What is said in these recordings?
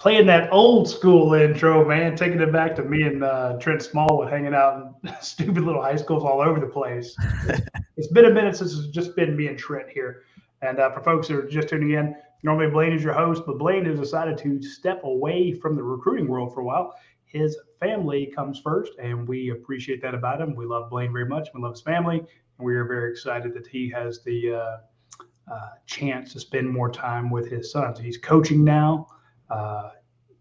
playing that old school intro, man, taking it back to me and Trent Smallwood hanging out in stupid little high schools all over the place. It's been a minute since it's just been me and Trent here. And for folks that are just tuning in, normally Blaine is your host, but Blaine has decided to step away from the recruiting world for a while. His family comes first, and we appreciate that about him. We love Blaine very much. We love his family, and we are very excited that he has the chance to spend more time with his sons. He's coaching now. Uh,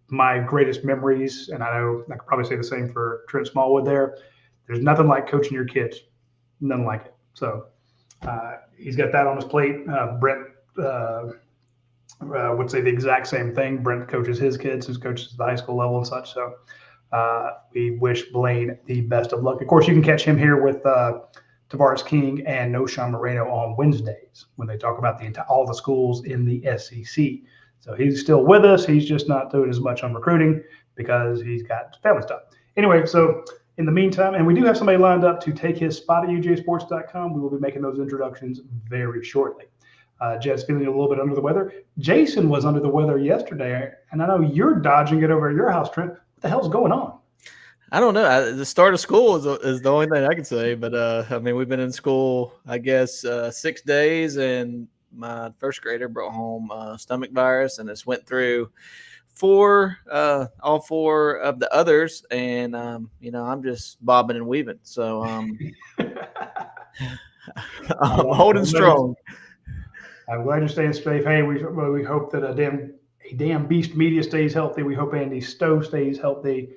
my greatest memories, and I know I could probably say the same for Trent Smallwood there. There's nothing like coaching your kids. Nothing like it. So he's got that on his plate. Brent would say the exact same thing. Brent coaches his kids, who coaches at the high school level and such. So we wish Blaine the best of luck. Of course, you can catch him here with Tavares King and Noshawn Moreno on Wednesdays when they talk about all the schools in the SEC. So he's still with us. He's just not doing as much on recruiting because he's got family stuff. Anyway, so in the meantime, and we do have somebody lined up to take his spot at ujsports.com. We will be making those introductions very shortly. Jed's feeling a little bit under the weather. Jason was under the weather yesterday, and I know you're dodging it over at your house, Trent. What the hell's going on? I don't know. The start of school is the only thing I can say. But, I mean, we've been in school, I guess, 6 days, and my first grader brought home stomach virus, and it's went through all four of the others, and I'm just bobbing and weaving. So I'm holding strong. I'm glad you're staying safe. Hey, we hope that a damn beast media stays healthy. We hope Andy Stowe stays healthy.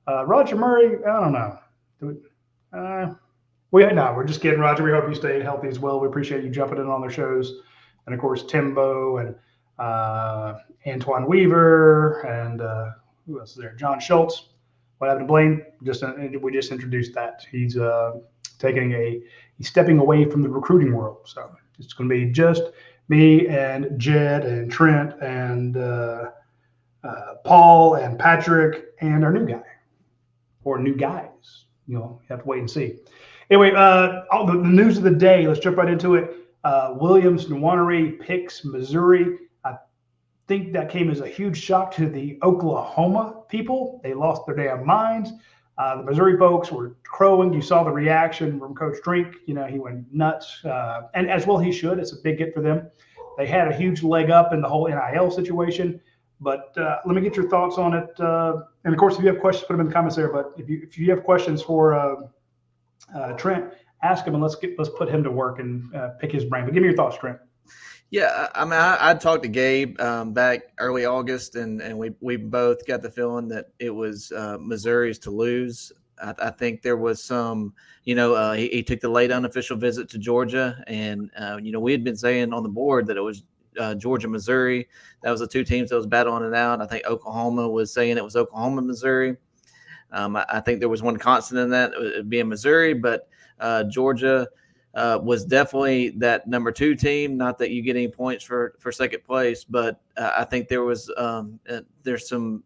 Roger Murray, I don't know. We're just kidding, Roger. We hope you stay healthy as well. We appreciate you jumping in on their shows. And of course, Timbo and Antoine Weaver and who else is there? John Schultz. What happened to Blaine? We just introduced that. He's stepping away from the recruiting world. So it's going to be just me and Jed and Trent and Paul and Patrick and our new guy or new guys. You have to wait and see. Anyway, all the news of the day. Let's jump right into it. Williams Nwaneri picks Missouri. I think that came as a huge shock to the Oklahoma people. They lost their damn minds. The Missouri folks were crowing. You saw the reaction from Coach Drink. He went nuts, and as well he should. It's a big get for them. They had a huge leg up in the whole NIL situation. But let me get your thoughts on it. And of course, if you have questions, put them in the comments there. But if you have questions for Trent, ask him, and let's put him to work and pick his brain. But give me your thoughts, Trent. Yeah, I mean, I talked to Gabe back early August, and we both got the feeling that it was Missouri's to lose. I think there was some, he took the late unofficial visit to Georgia, and we had been saying on the board that it was Georgia, Missouri. That was the two teams that was battling it out. I think Oklahoma was saying it was Oklahoma, Missouri. I think there was one constant in that, it being Missouri, but Georgia was definitely that number 2 team. Not that you get any points for second place, but I think there was there's some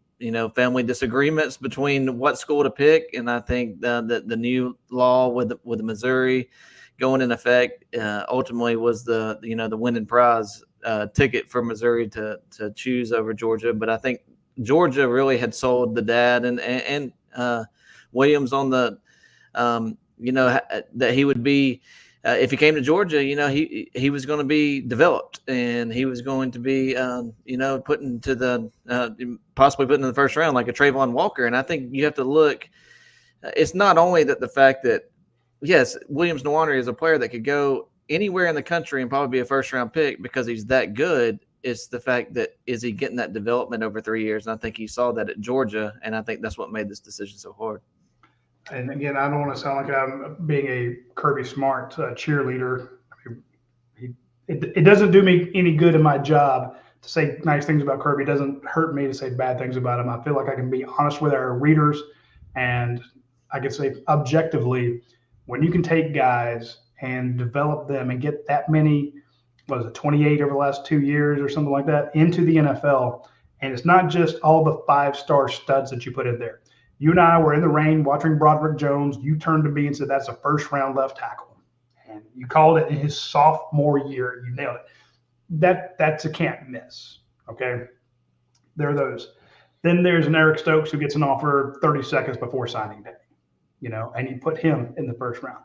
family disagreements between what school to pick, and I think that the new law with the Missouri going in effect ultimately was the winning prize ticket for Missouri to choose over Georgia. But I think Georgia really had sold the dad and Williams on the that he would be if he came to Georgia, he was going to be developed, and he was going to be put into the possibly put into the first round like a Trayvon Walker. And I think you have to look. It's not only that the fact that yes, Williams Nwaneri is a player that could go anywhere in the country and probably be a first round pick because he's that good. It's the fact that is he getting that development over 3 years? And I think he saw that at Georgia, and I think that's what made this decision so hard. And again, I don't want to sound like I'm being a Kirby Smart cheerleader. It doesn't do me any good in my job to say nice things about Kirby. It doesn't hurt me to say bad things about him. I feel like I can be honest with our readers, and I can say objectively, when you can take guys and develop them and get that many, 28 over the last 2 years or something like that, into the NFL, and it's not just all the 5-star studs that you put in there. You and I were in the rain watching Broderick Jones. You turned to me and said, that's a first-round left tackle. And you called it in his sophomore year. You nailed it. That's a can't miss, okay? There are those. Then there's an Eric Stokes who gets an offer 30 seconds before signing day, and you put him in the first round.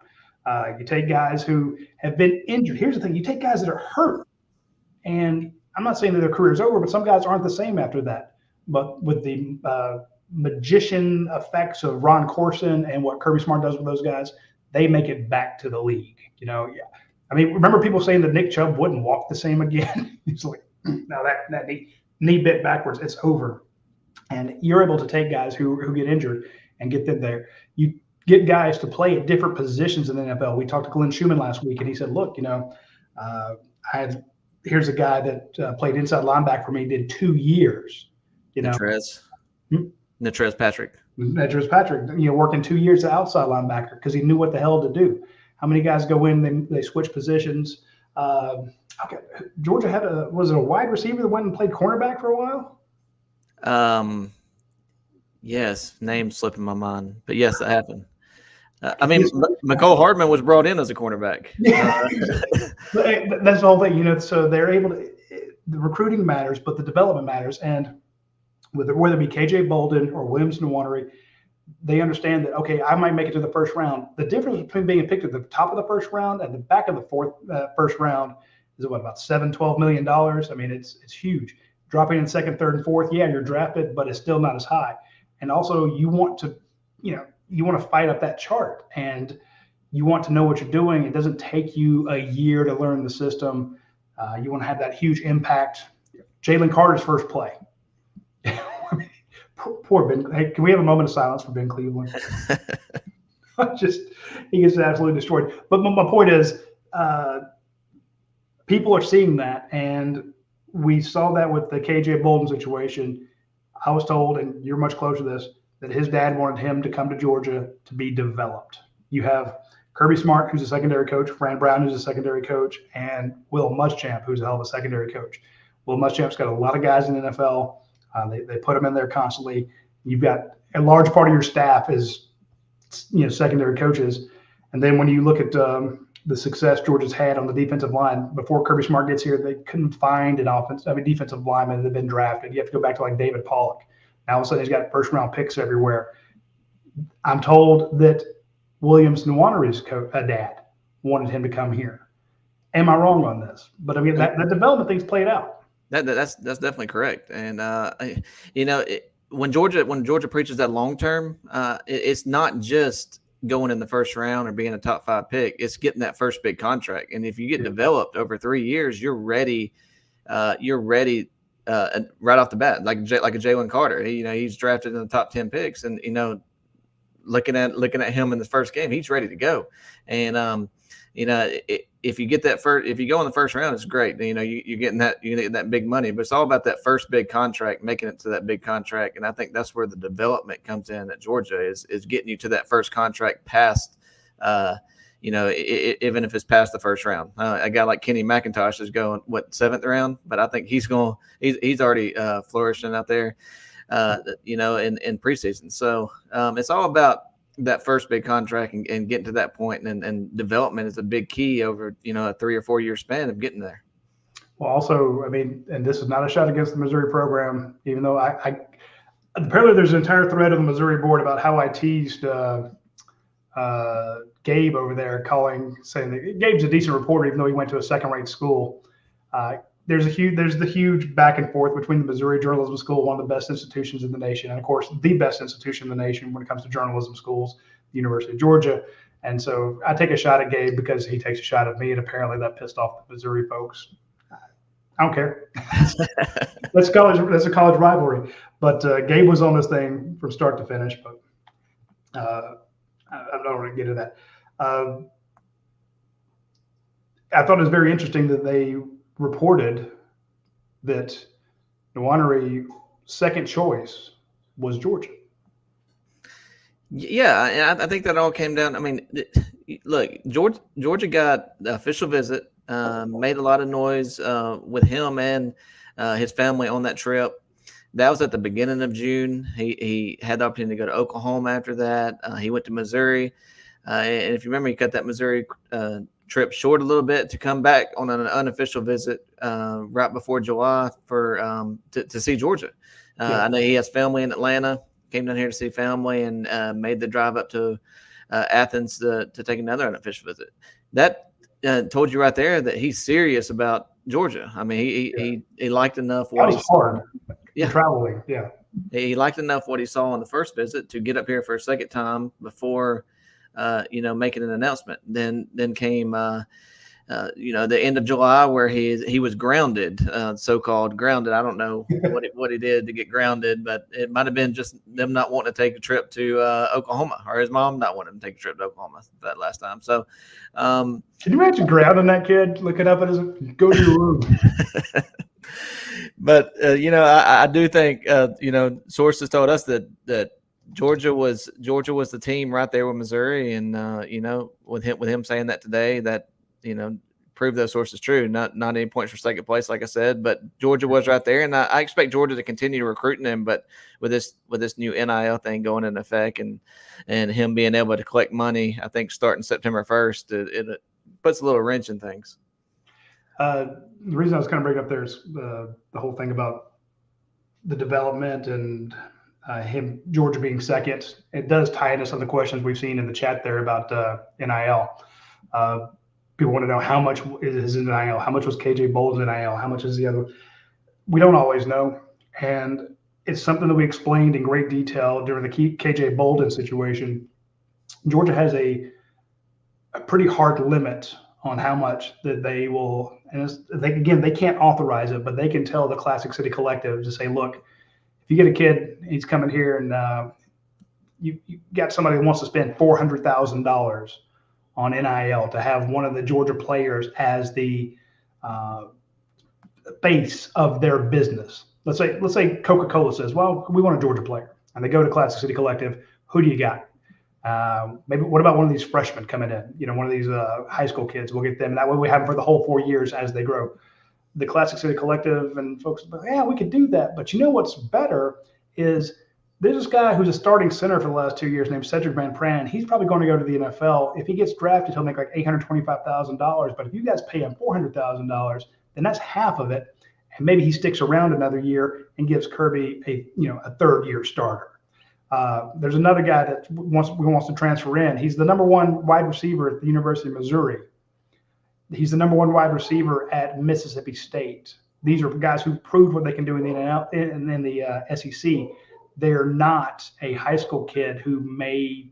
You take guys who have been injured. Here's the thing: you take guys that are hurt, and I'm not saying that their career's over, but some guys aren't the same after that. But with the magician effects of Ron Corson and what Kirby Smart does with those guys, they make it back to the league. Yeah. I mean, remember people saying that Nick Chubb wouldn't walk the same again? He's like, no, that knee bit backwards, it's over. And you're able to take guys who get injured and get them there. You get guys to play at different positions in the NFL. We talked to Glenn Schumann last week, and he said, look, here's a guy that played inside linebacker for me, did 2 years. Natrez Patrick. Natrez Patrick, working 2 years at outside linebacker because he knew what the hell to do. How many guys go in, they switch positions. Georgia was it a wide receiver that went and played cornerback for a while? Yes, name slipping my mind, but yes, that happened. McCole Hardman was brought in as a cornerback. That's the whole thing, so they're able to. The recruiting matters, but the development matters, and whether it be KJ Bolden or Williams Nwaneri, they understand that, okay, I might make it to the first round. The difference between being picked at the top of the first round and the back of the first round is about $12 million. I mean, it's huge. Dropping in second, third, and fourth, yeah, you're drafted, but it's still not as high. And also, you want to fight up that chart, and you want to know what you're doing. It doesn't take you a year to learn the system. You want to have that huge impact. Jalen Carter's first play. Poor Ben. Hey, can we have a moment of silence for Ben Cleveland? He gets absolutely destroyed. But my point is, people are seeing that, and we saw that with the KJ Bolden situation. I was told, and you're much closer to this, that his dad wanted him to come to Georgia to be developed. You have Kirby Smart, who's a secondary coach, Fran Brown, who's a secondary coach, and Will Muschamp, who's a hell of a secondary coach. Will Muschamp's got a lot of guys in the NFL. They put them in there constantly. You've got a large part of your staff is, secondary coaches. And then when you look at the success Georgia's had on the defensive line, before Kirby Smart gets here, they couldn't find an defensive lineman that had been drafted. You have to go back to like David Pollock. Now all of a sudden he's got first round picks everywhere. I'm told that Williams Nwaneri's dad wanted him to come here. Am I wrong on this? But I mean, that development thing's played out. That's definitely correct. And when Georgia preaches that long term, it's not just going in the first round or being a top 5 pick. It's getting that first big contract. And if you get developed over 3 years, you're ready. Right off the bat, like a Jalen Carter. He's drafted in the top 10 picks, and looking at him in the first game, he's ready to go. And if you go in the first round, it's great. You're getting that big money, but it's all about that first big contract, making it to that big contract. And I think that's where the development comes in at Georgia is getting you to that first contract past, even if it's past the first round. A guy like Kenny McIntosh is going 7th round, but I think he's already flourishing out there, in preseason. So it's all about that first big contract and getting to that point, and development is a big key over, a 3 or 4 year span of getting there. Well, also, I mean, and this is not a shot against the Missouri program, even though apparently there's an entire thread on the Missouri board about how I teased Gabe over there, saying that Gabe's a decent reporter, even though he went to a second-rate school. There's the huge back and forth between the Missouri Journalism School, one of the best institutions in the nation, and of course the best institution in the nation when it comes to journalism schools, the University of Georgia. And so I take a shot at Gabe because he takes a shot at me, and apparently that pissed off the Missouri folks. I don't care. That's a college rivalry. But Gabe was on this thing from start to finish. But I'm not going to get into that. I thought it was very interesting that they reported that Nwaneri's second choice was Georgia. Yeah, and I think that all came down. I mean, look, Georgia got the official visit, made a lot of noise with him and his family on that trip. That was at the beginning of June. He had the opportunity to go to Oklahoma after that. He went to Missouri. And if you remember, he cut that Missouri trip short a little bit to come back on an unofficial visit right before July to see Georgia. I know he has family in Atlanta. Came down here to see family and made the drive up to Athens to take another unofficial visit. That told you right there that he's serious about Georgia. I mean, he liked enough what he saw. Hard. Yeah, traveling. Yeah, he liked enough what he saw on the first visit to get up here for a second time before, making an announcement. Then came, the end of July where he was grounded, so-called grounded. I don't know what he did to get grounded, but it might have been just them not wanting to take a trip to Oklahoma, or his mom not wanting to take a trip to Oklahoma that last time. So, can you imagine grounding that kid, looking up at his go to your room? But I do think sources told us that Georgia was the team right there with Missouri, and with him saying that today, that proved those sources true. Not any points for second place, like I said, but Georgia was right there, and I expect Georgia to continue recruiting him. But with this new NIL thing going into effect, and him being able to collect money, I think starting September 1st, it puts a little wrench in things. The reason I was kind of bringing up there is the whole thing about the development and Georgia being second. It does tie into some of the questions we've seen in the chat there about NIL. People want to know how much is in NIL, how much was KJ Bolden's NIL, how much is the other. We don't always know, and it's something that we explained in great detail during the KJ Bolden situation. Georgia has a pretty hard limit on how much that they will, and they can't authorize it, but they can tell the Classic City Collective to say, look, if you get a kid, he's coming here, and you got somebody who wants to spend $400,000 on NIL to have one of the Georgia players as the face of their business. Let's say Coca-Cola says, well, we want a Georgia player, and they go to Classic City Collective. Who do you got? Maybe what about one of these freshmen coming in? One of these high school kids. We'll get them. And that way we have them for the whole 4 years as they grow. The Classic City Collective and folks, yeah, we could do that. But what's better is there's this guy who's a starting center for the last 2 years named Cedric Van Pran. He's probably going to go to the NFL. If he gets drafted, he'll make like $825,000. But if you guys pay him $400,000, then that's half of it. And maybe he sticks around another year and gives Kirby a third-year starter. There's another guy that wants to transfer in. He's the number one wide receiver at the University of Missouri. He's the number one wide receiver at Mississippi State. These are guys who proved what they can do in the NL and in the SEC. They're not a high school kid who may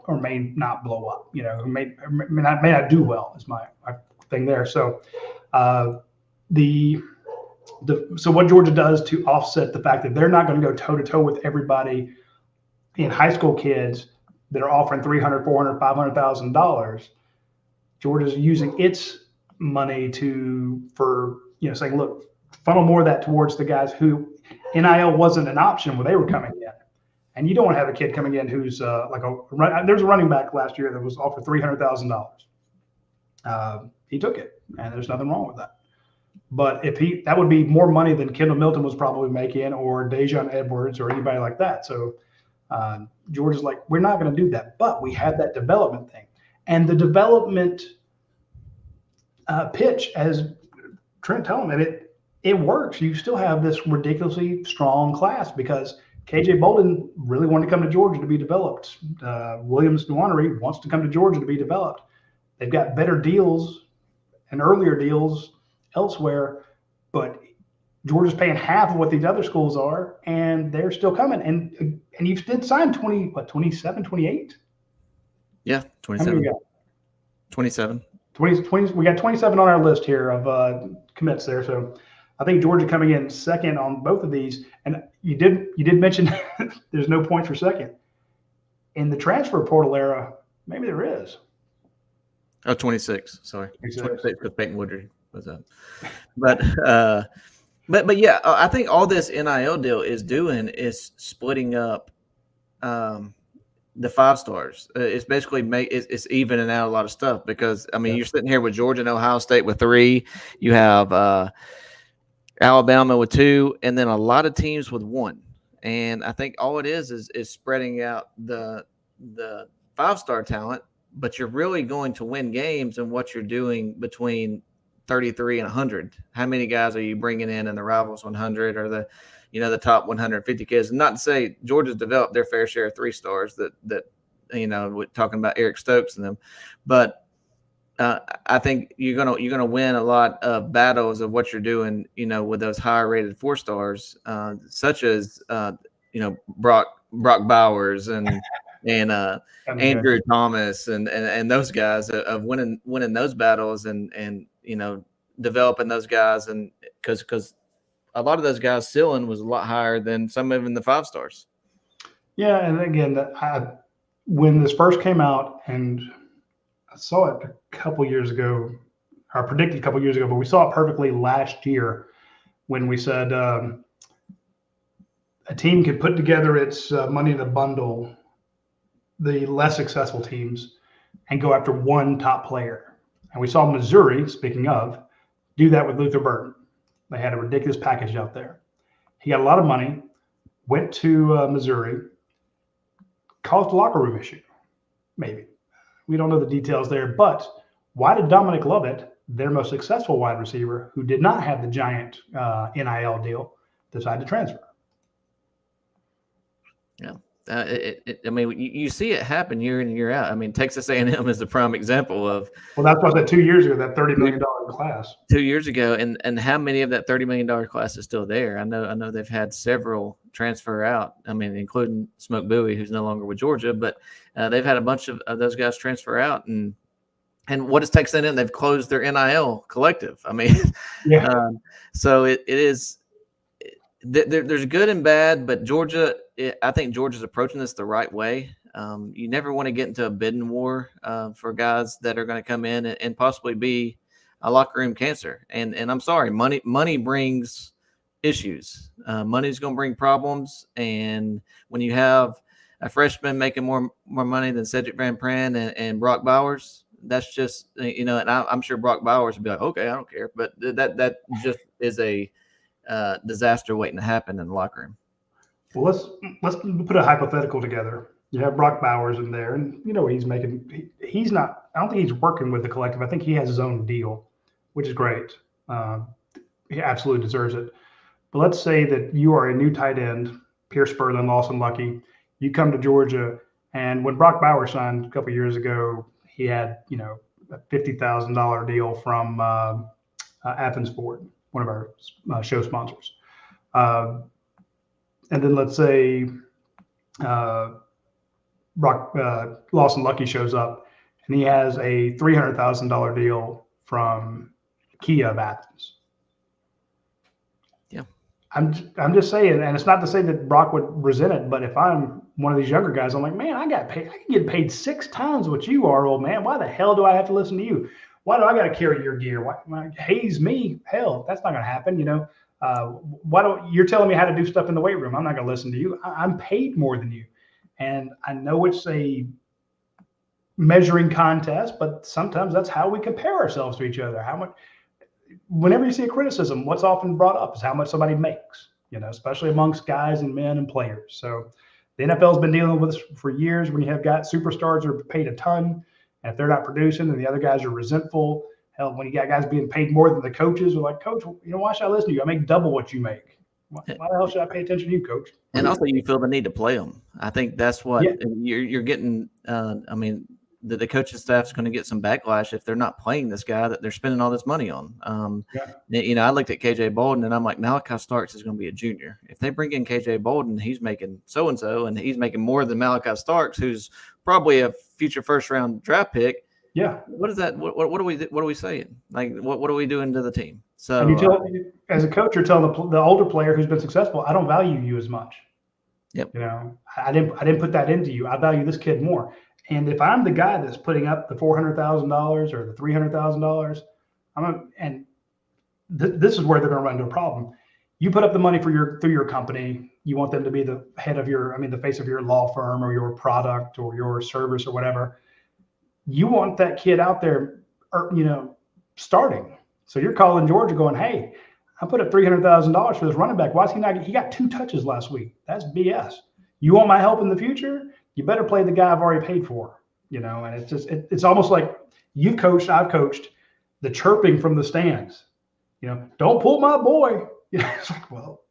or may not blow up. Who may not do well is my thing there. So so what Georgia does to offset the fact that they're not going to go toe to toe with everybody in high school kids that are offering $300,000, $400,000, $500,000, Georgia's using its money for saying, look, funnel more of that towards the guys who NIL wasn't an option when they were coming in. And you don't want to have a kid coming in who's there's a running back last year that was offered $300,000. He took it, and there's nothing wrong with that. But that would be more money than Kendall Milton was probably making, or Dejon Edwards, or anybody like that. So Georgia's like, we're not going to do that, but we have that development thing. And the development pitch, as Trent told him, it works. You still have this ridiculously strong class because KJ Bolden really wanted to come to Georgia to be developed. Williams Nwaneri wants to come to Georgia to be developed. They've got better deals and earlier deals elsewhere, but Georgia's paying half of what these other schools are, and they're still coming. And you did sign 27, 28? Yeah, 27. 27. 20, we got 27 on our list here of commits there. So I think Georgia coming in second on both of these. And you did mention there's no points for second. In the transfer portal era, maybe there is. Oh, 26. Sorry. 26 because Peyton Woodard was up. But yeah, I think all this NIL deal is doing is splitting up the 5 stars. It's basically it's evening out a lot of stuff because you're sitting here with Georgia and Ohio State with 3. You have Alabama with 2, and then a lot of teams with 1. And I think all it is spreading out the 5-star talent, but you're really going to win games in what you're doing between 33 and 100. How many guys are you bringing in the Rivals 100 or the top 150 kids? Not to say Georgia's developed their fair share of 3-stars that we're talking about Eric Stokes and them, but I think you're gonna win a lot of battles of what you're doing, with those higher rated 4-stars, such as Brock Bowers and Andrew Thomas and those guys of winning those battles and developing those guys, and because a lot of those guys' ceiling was a lot higher than some of them in the 5-stars. Yeah, and again, when this first came out, and I saw it a couple years ago, or predicted a couple years ago, but we saw it perfectly last year when we said a team could put together its money in a bundle, the less successful teams, and go after one top player. And we saw Missouri, speaking of, do that with Luther Burden. They had a ridiculous package out there. He got a lot of money, went to Missouri, caused a locker room issue, maybe. We don't know the details there, but why did Dominic Lovett, their most successful wide receiver, who did not have the giant NIL deal, decide to transfer? Yeah. I mean, you see it happen year in and year out. I mean, Texas A&M is the prime example of. Well, that's what that 2 years ago, that $30 million class. 2 years ago, and how many of that $30 million class is still there? I know they've had several transfer out. I mean, including Smoke Bowie, who's no longer with Georgia, but they've had a bunch of those guys transfer out. And what is Texas A&M? They've closed their NIL collective. I mean, yeah. So it is. There's good and bad, but I think Georgia's approaching this the right way. You never want to get into a bidding war for guys that are going to come in and possibly be a locker room cancer. And I'm sorry, money brings issues. Money's going to bring problems. And when you have a freshman making more money than Cedric Van Pran and Brock Bowers, that's just, and I'm sure Brock Bowers would be like, okay, I don't care. But that just is a disaster waiting to happen in the locker room. Well, let's put a hypothetical together. You have Brock Bowers in there, and he's making. He's not. I don't think he's working with the collective. I think he has his own deal, which is great. He absolutely deserves it. But let's say that you are a new tight end, Pierce Spurlin, Lawson Lucky. You come to Georgia, and when Brock Bowers signed a couple years ago, he had a $50,000 deal from Athens Ford, one of our show sponsors. And then let's say Lawson Lucky shows up and he has a $300,000 deal from Kia of Athens. Yeah. I'm just saying, and it's not to say that Brock would resent it, but if I'm one of these younger guys, I'm like, man, I can get paid 6 times what you are, old man. Why the hell do I have to listen to you? Why do I got to carry your gear? Why haze me? Hell, that's not going to happen. You're telling me how to do stuff in the weight room? I'm not going to listen to you. I'm paid more than you, and I know it's a measuring contest, but sometimes that's how we compare ourselves to each other. Whenever you see a criticism, what's often brought up is how much somebody makes. Especially amongst guys and men and players. So the NFL's been dealing with this for years. When you have got superstars who are paid a ton. And if they're not producing and the other guys are resentful, hell, when you got guys being paid more than the coaches, we're like, Coach, why should I listen to you? I make double what you make. Why the hell should I pay attention to you, Coach? And also, you feel the need to play them. I think that's what you're getting. The coaching staff is going to get some backlash if they're not playing this guy that they're spending all this money on. I looked at KJ Bolden and I'm like, Malachi Starks is going to be a junior. If they bring in KJ Bolden, he's making so-and-so, and he's making more than Malachi Starks, who's probably a future first-round draft pick. Yeah. What is that? What are we saying? Like, what are we doing to the team? So, and as a coach, you're telling the older player who's been successful, I don't value you as much. Yep. I didn't put that into you. I value this kid more. And if I'm the guy that's putting up the $400,000 or the $300,000, this is where they're going to run into a problem. You put up the money through your company. You want them to be the head of the face of your law firm or your product or your service or whatever. You want that kid out there, starting. So you're calling Georgia going, hey, I put up $300,000 for this running back. Why is he not? He got 2 touches last week. That's BS. You want my help in the future? You better play the guy I've already paid for, and it's just, it's almost like you've coached, I've coached. the chirping from the stands. Don't pull my boy. It's like, well,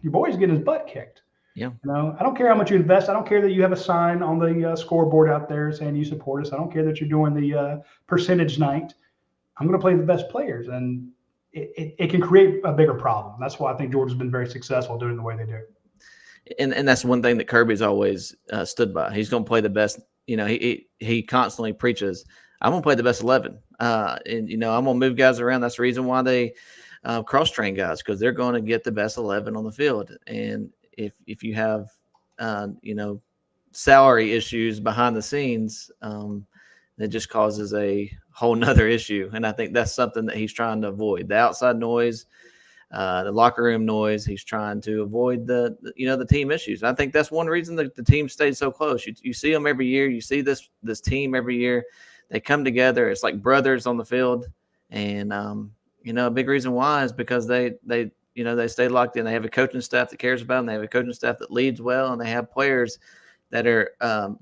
your boy's getting his butt kicked. Yeah. I don't care how much you invest. I don't care that you have a sign on the scoreboard out there saying you support us. I don't care that you're doing the percentage night. I'm going to play the best players, and it can create a bigger problem. That's why I think Georgia's been very successful doing the way they do. And that's one thing that Kirby's always stood by. He's going to play the best. He constantly preaches, I'm going to play the best 11. And I'm going to move guys around. That's the reason why they cross-train guys, because they're going to get the best 11 on the field. And if you have, salary issues behind the scenes, it just causes a whole nother issue. And I think that's something that he's trying to avoid. The outside noise, the locker room noise. He's trying to avoid the team issues. And I think that's one reason that the team stayed so close. You see them every year. You see this team every year. They come together. It's like brothers on the field. And, a big reason why is because they stay locked in. They have a coaching staff that cares about them. They have a coaching staff that leads well, and they have players that are,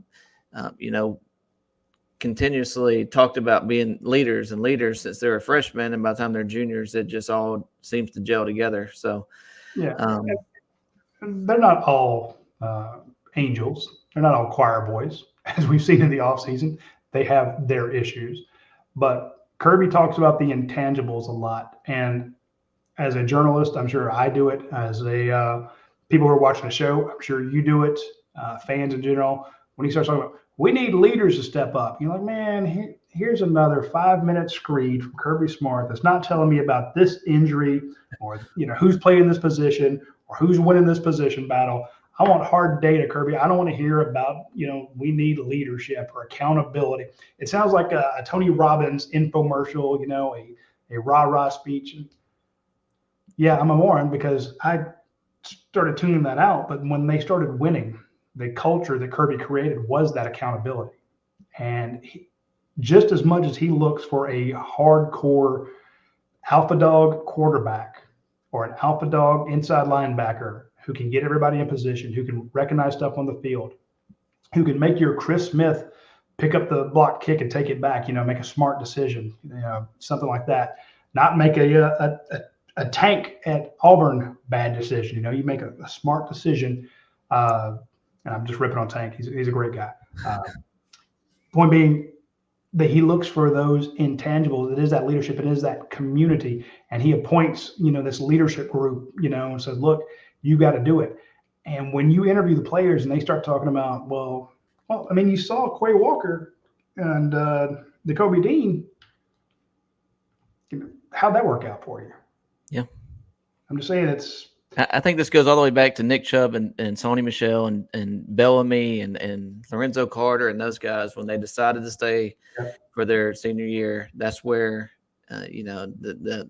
continuously talked about being leaders since they're a freshman, and by the time they're juniors, it just all seems to gel together. So, yeah, they're not all angels. They're not all choir boys, as we've seen in the offseason. They have their issues, but Kirby talks about the intangibles a lot. And as a journalist, I'm sure I do it. As a people who are watching the show, I'm sure you do it. Fans in general, when he starts talking about, we need leaders to step up. You're like, man, here's another 5-minute screed from Kirby Smart that's not telling me about this injury or, who's playing this position or who's winning this position battle. I want hard data, Kirby. I don't want to hear about, we need leadership or accountability. It sounds like a Tony Robbins infomercial, a rah-rah speech. Yeah, I'm a moron because I started tuning that out. But when they started winning, the culture that Kirby created was that accountability. And just as much as he looks for a hardcore alpha dog quarterback or an alpha dog inside linebacker who can get everybody in position, who can recognize stuff on the field, who can make your Chris Smith pick up the block kick and take it back, make a smart decision, something like that. Not make a Tank at Auburn bad decision. You make a smart decision. And I'm just ripping on Tank. He's a great guy. Point being that he looks for those intangibles. It is that leadership. It is that community. And he appoints, this leadership group, and says, look, you got to do it. And when you interview the players and they start talking about, you saw Quay Walker and Nakobe Dean. How'd that work out for you? Yeah. I'm just saying I think this goes all the way back to Nick Chubb and Sony Michel and Bellamy and Lorenzo Carter and those guys when they decided to stay for their senior year. That's where the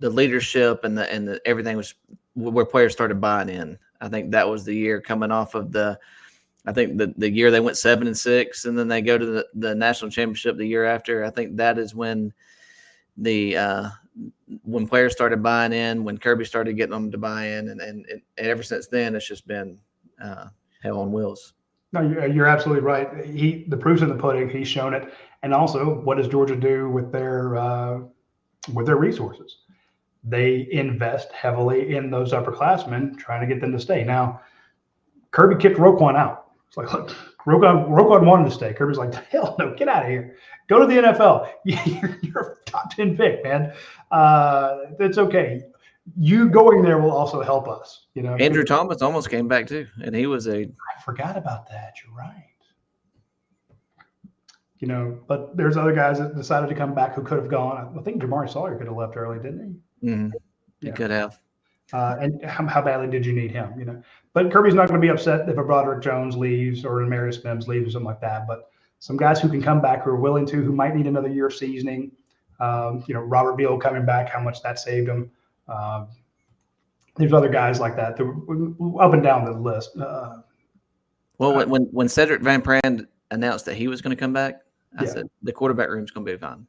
leadership and the everything was where players started buying in. I think that was the year coming off of the year they went 7-6 and then they go to the national championship the year after. I think that is when when players started buying in, when Kirby started getting them to buy in, and ever since then, it's just been hell on wheels. No, you're absolutely right. The proof's in the pudding. He's shown it. And also, what does Georgia do with their resources? They invest heavily in those upperclassmen, trying to get them to stay. Now, Kirby kicked Roquan out. It's like, look, Roquan wanted to stay. Kirby's like, hell no, get out of here. Go to the NFL. You're a top 10 pick, man. That's okay. You going there will also help us. Andrew Thomas almost came back too, and he was I forgot about that. You're right. But there's other guys that decided to come back who could have gone. I think Jamari Sawyer could have left early, didn't he? Mm-hmm. He could have. And how badly did you need him? But Kirby's not going to be upset if a Broderick Jones leaves or a Marius Mims leaves or something like that. But some guys who can come back, who are willing to, who might need another year of seasoning. Robert Beal coming back, how much that saved him. There's other guys like that up and down the list. When Cedric Van Pran announced that he was going to come back, I said the quarterback room's going to be fine,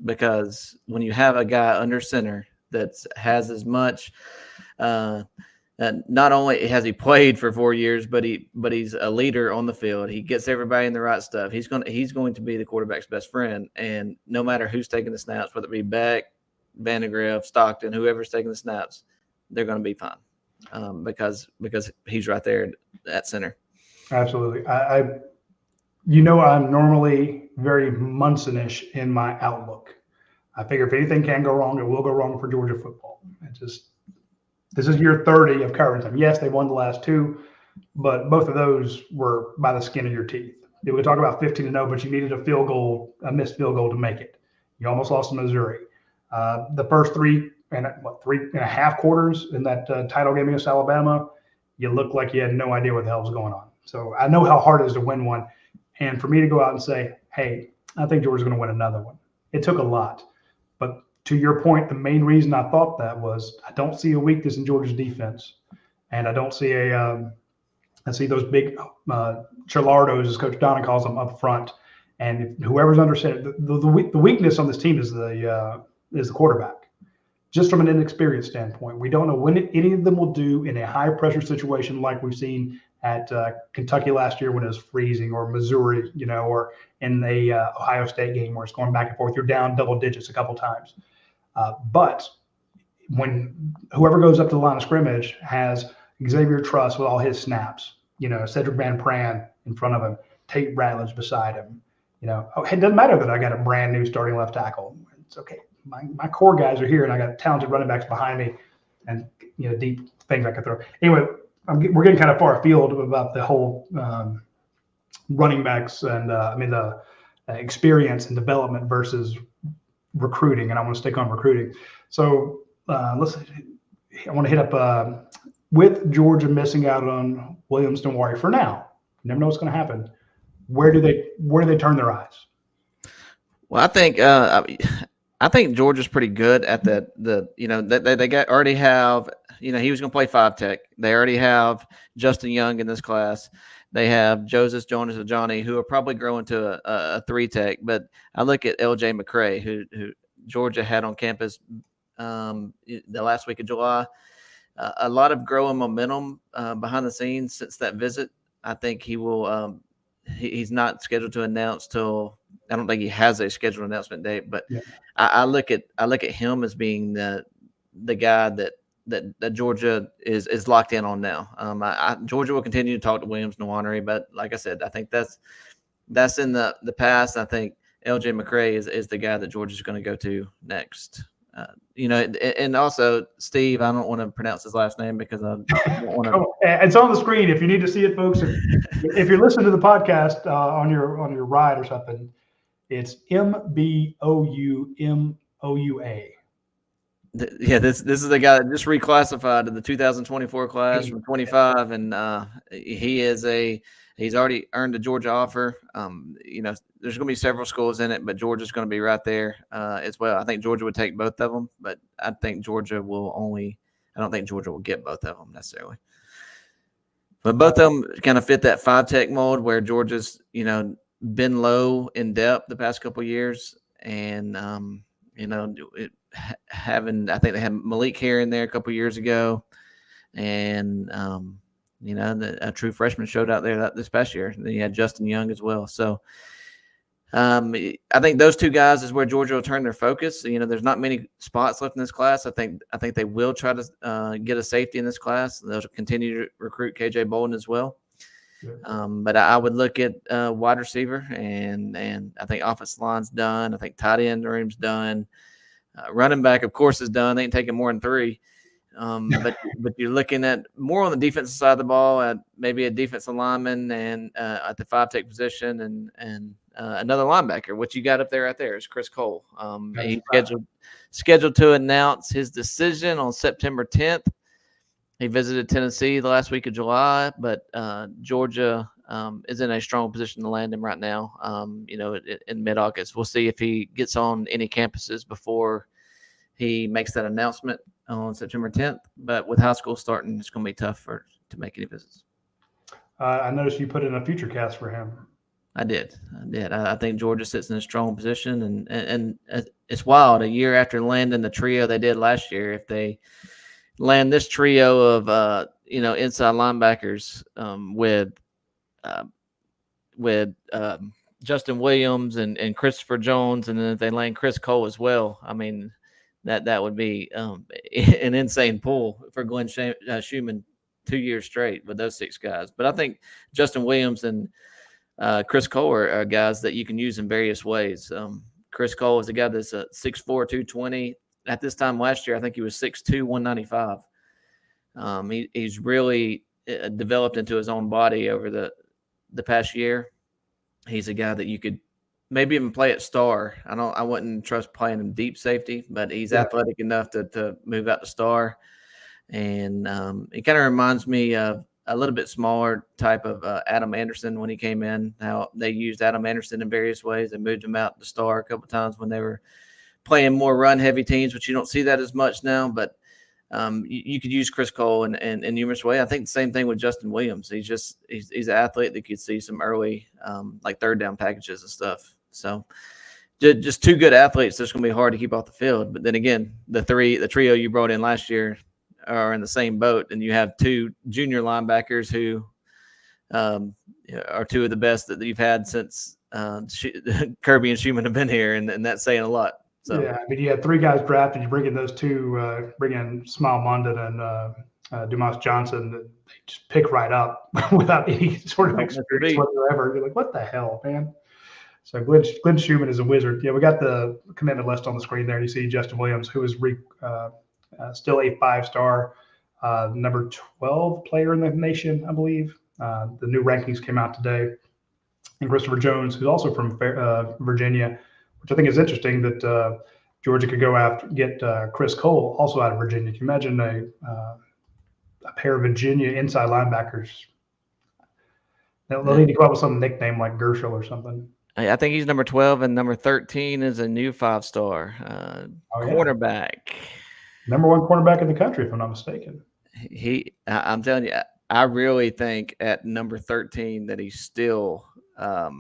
because when you have a guy under center that has as much not only has he played for 4 years, but he's a leader on the field. He gets everybody in the right stuff. He's going to be the quarterback's best friend. And no matter who's taking the snaps, whether it be Beck, Vandegrift, Stockton, whoever's taking the snaps, they're going to be fine because he's right there at center. Absolutely. I'm normally very Munson-ish in my outlook. I figure if anything can go wrong, it will go wrong for Georgia football. This is year 30 of covering them. Yes, they won the last two, but both of those were by the skin of your teeth. We could talk about 15-0, but you needed a missed field goal to make it. You almost lost to Missouri. The first 3.5 quarters in that title game against Alabama, you looked like you had no idea what the hell was going on. So I know how hard it is to win one. And for me to go out and say, hey, I think Georgia's going to win another one, it took a lot. But to your point, the main reason I thought that was I don't see a weakness in Georgia's defense. And I don't see I see those big Chilardos, as Coach Donnan calls them, up front. And whoever's under center, the weakness on this team is the quarterback. Just from an inexperienced standpoint, we don't know when any of them will do in a high pressure situation like we've seen at Kentucky last year when it was freezing, or Missouri, or in the Ohio State game where it's going back and forth. You're down double digits a couple times. But when whoever goes up to the line of scrimmage has Xavier Truss with all his snaps, Cedric Van Pran in front of him, Tate Ratledge beside him, it doesn't matter that I got a brand new starting left tackle. It's okay. My core guys are here, and I got talented running backs behind me, and deep things I can throw. Anyway, we're getting kind of far afield about the whole running backs and the experience and development versus recruiting, and I want to stick on recruiting. So I want to hit up with Georgia missing out on Williams Nwaneri for now. You never know what's going to happen. Where do they turn their eyes? Well, I think Georgia's pretty good at they already have, he was going to play 5-tech. They already have Justin Young in this class. They have Joseph Jonas and Johnny, who are probably growing to a 3-tech. But I look at LJ McCray, who Georgia had on campus the last week of July. A lot of growing momentum behind the scenes since that visit. I think he will. He's not scheduled to announce till. I don't think he has a scheduled announcement date, but yeah. I look at him as being the guy that Georgia is locked in on now. Georgia will continue to talk to Williams Nwaneri, but like I said, I think that's in the past. I think LJ McCray is the guy that Georgia's going to go to next. And also Steve, I don't want to pronounce his last name because I don't want to. It's on the screen if you need to see it, folks. If you're listening to the podcast on your ride or something, it's Mboumoua. Yeah, this is the guy that just reclassified to the 2024 class from 25, and he's already earned a Georgia offer. There's going to be several schools in it, but Georgia's going to be right there as well. I think Georgia would take both of them, but I think Georgia I don't think Georgia will get both of them necessarily. But both of them kind of fit that 5-tech mold where Georgia's, been low in depth the past couple of years, and I think they had Malik here in there a couple of years ago, and a true freshman showed out there this past year. And then you had Justin Young as well. So I think those two guys is where Georgia will turn their focus. There's not many spots left in this class. I think they will try to get a safety in this class. They'll continue to recruit KJ Bolden as well. But I would look at wide receiver, and I think offensive line's done. I think tight end room's done. Running back, of course, is done. They ain't taking more than 3. But you're looking at more on the defensive side of the ball, at maybe a defensive lineman and at the 5-tech position, and another linebacker. What you got up there right there is Chris Cole. He's scheduled to announce his decision on September 10th. He visited Tennessee the last week of July, but Georgia is in a strong position to land him right now, in mid-August. We'll see if he gets on any campuses before he makes that announcement on September 10th. But with high school starting, it's going to be tough to make any visits. I noticed you put in a future cast for him. I did. I think Georgia sits in a strong position, and it's wild. A year after landing the trio they did last year, if they land this trio of inside linebackers uh, with Justin Williams and Christopher Jones, and then if they land Chris Cole as well, I mean that would be an insane pull for Glenn Schumann 2 years straight with those 6 guys. But I think Justin Williams and Chris Cole are guys that you can use in various ways. Chris Cole is a guy that's 6'4", 220. At this time last year, I think he was 6'2", 195. He's really developed into his own body over the past year. He's a guy that you could maybe even play at star. I wouldn't trust playing him deep safety, but he's athletic enough to move out to star. And it kind of reminds me of a little bit smaller type of Adam Anderson when he came in. How they used Adam Anderson in various ways. They moved him out to star a couple of times when they were playing more run-heavy teams, which you don't see that as much now. But you could use Chris Cole in numerous ways. I think the same thing with Justin Williams. He's an athlete that could see some early like third down packages and stuff. So just 2 good athletes that's going to be hard to keep off the field. But then again, the trio you brought in last year are in the same boat, and you have 2 junior linebackers who are 2 of the best that you've had since Kirby and Schumann have been here, and that's saying a lot. So yeah, I mean, you had 3 guys drafted. You bring in those 2, bring in Smile Munden and Dumas Johnson. They just pick right up without any sort of experience whatsoever. You're like, what the hell, man? So Glenn Schumann is a wizard. Yeah, we got the commitment list on the screen there. You see Justin Williams, who is still a 5-star, number 12 player in the nation, I believe. The new rankings came out today. And Christopher Jones, who's also from Virginia, which I think is interesting that Georgia could go get Chris Cole, also out of Virginia. Can you imagine a pair of Virginia inside linebackers? They'll need to come up with some nickname like Gershel or something. I think he's number 12, and number 13 is a new 5-star cornerback. Number 1 cornerback in the country, if I'm not mistaken. I'm telling you, I really think at number 13 that he's still I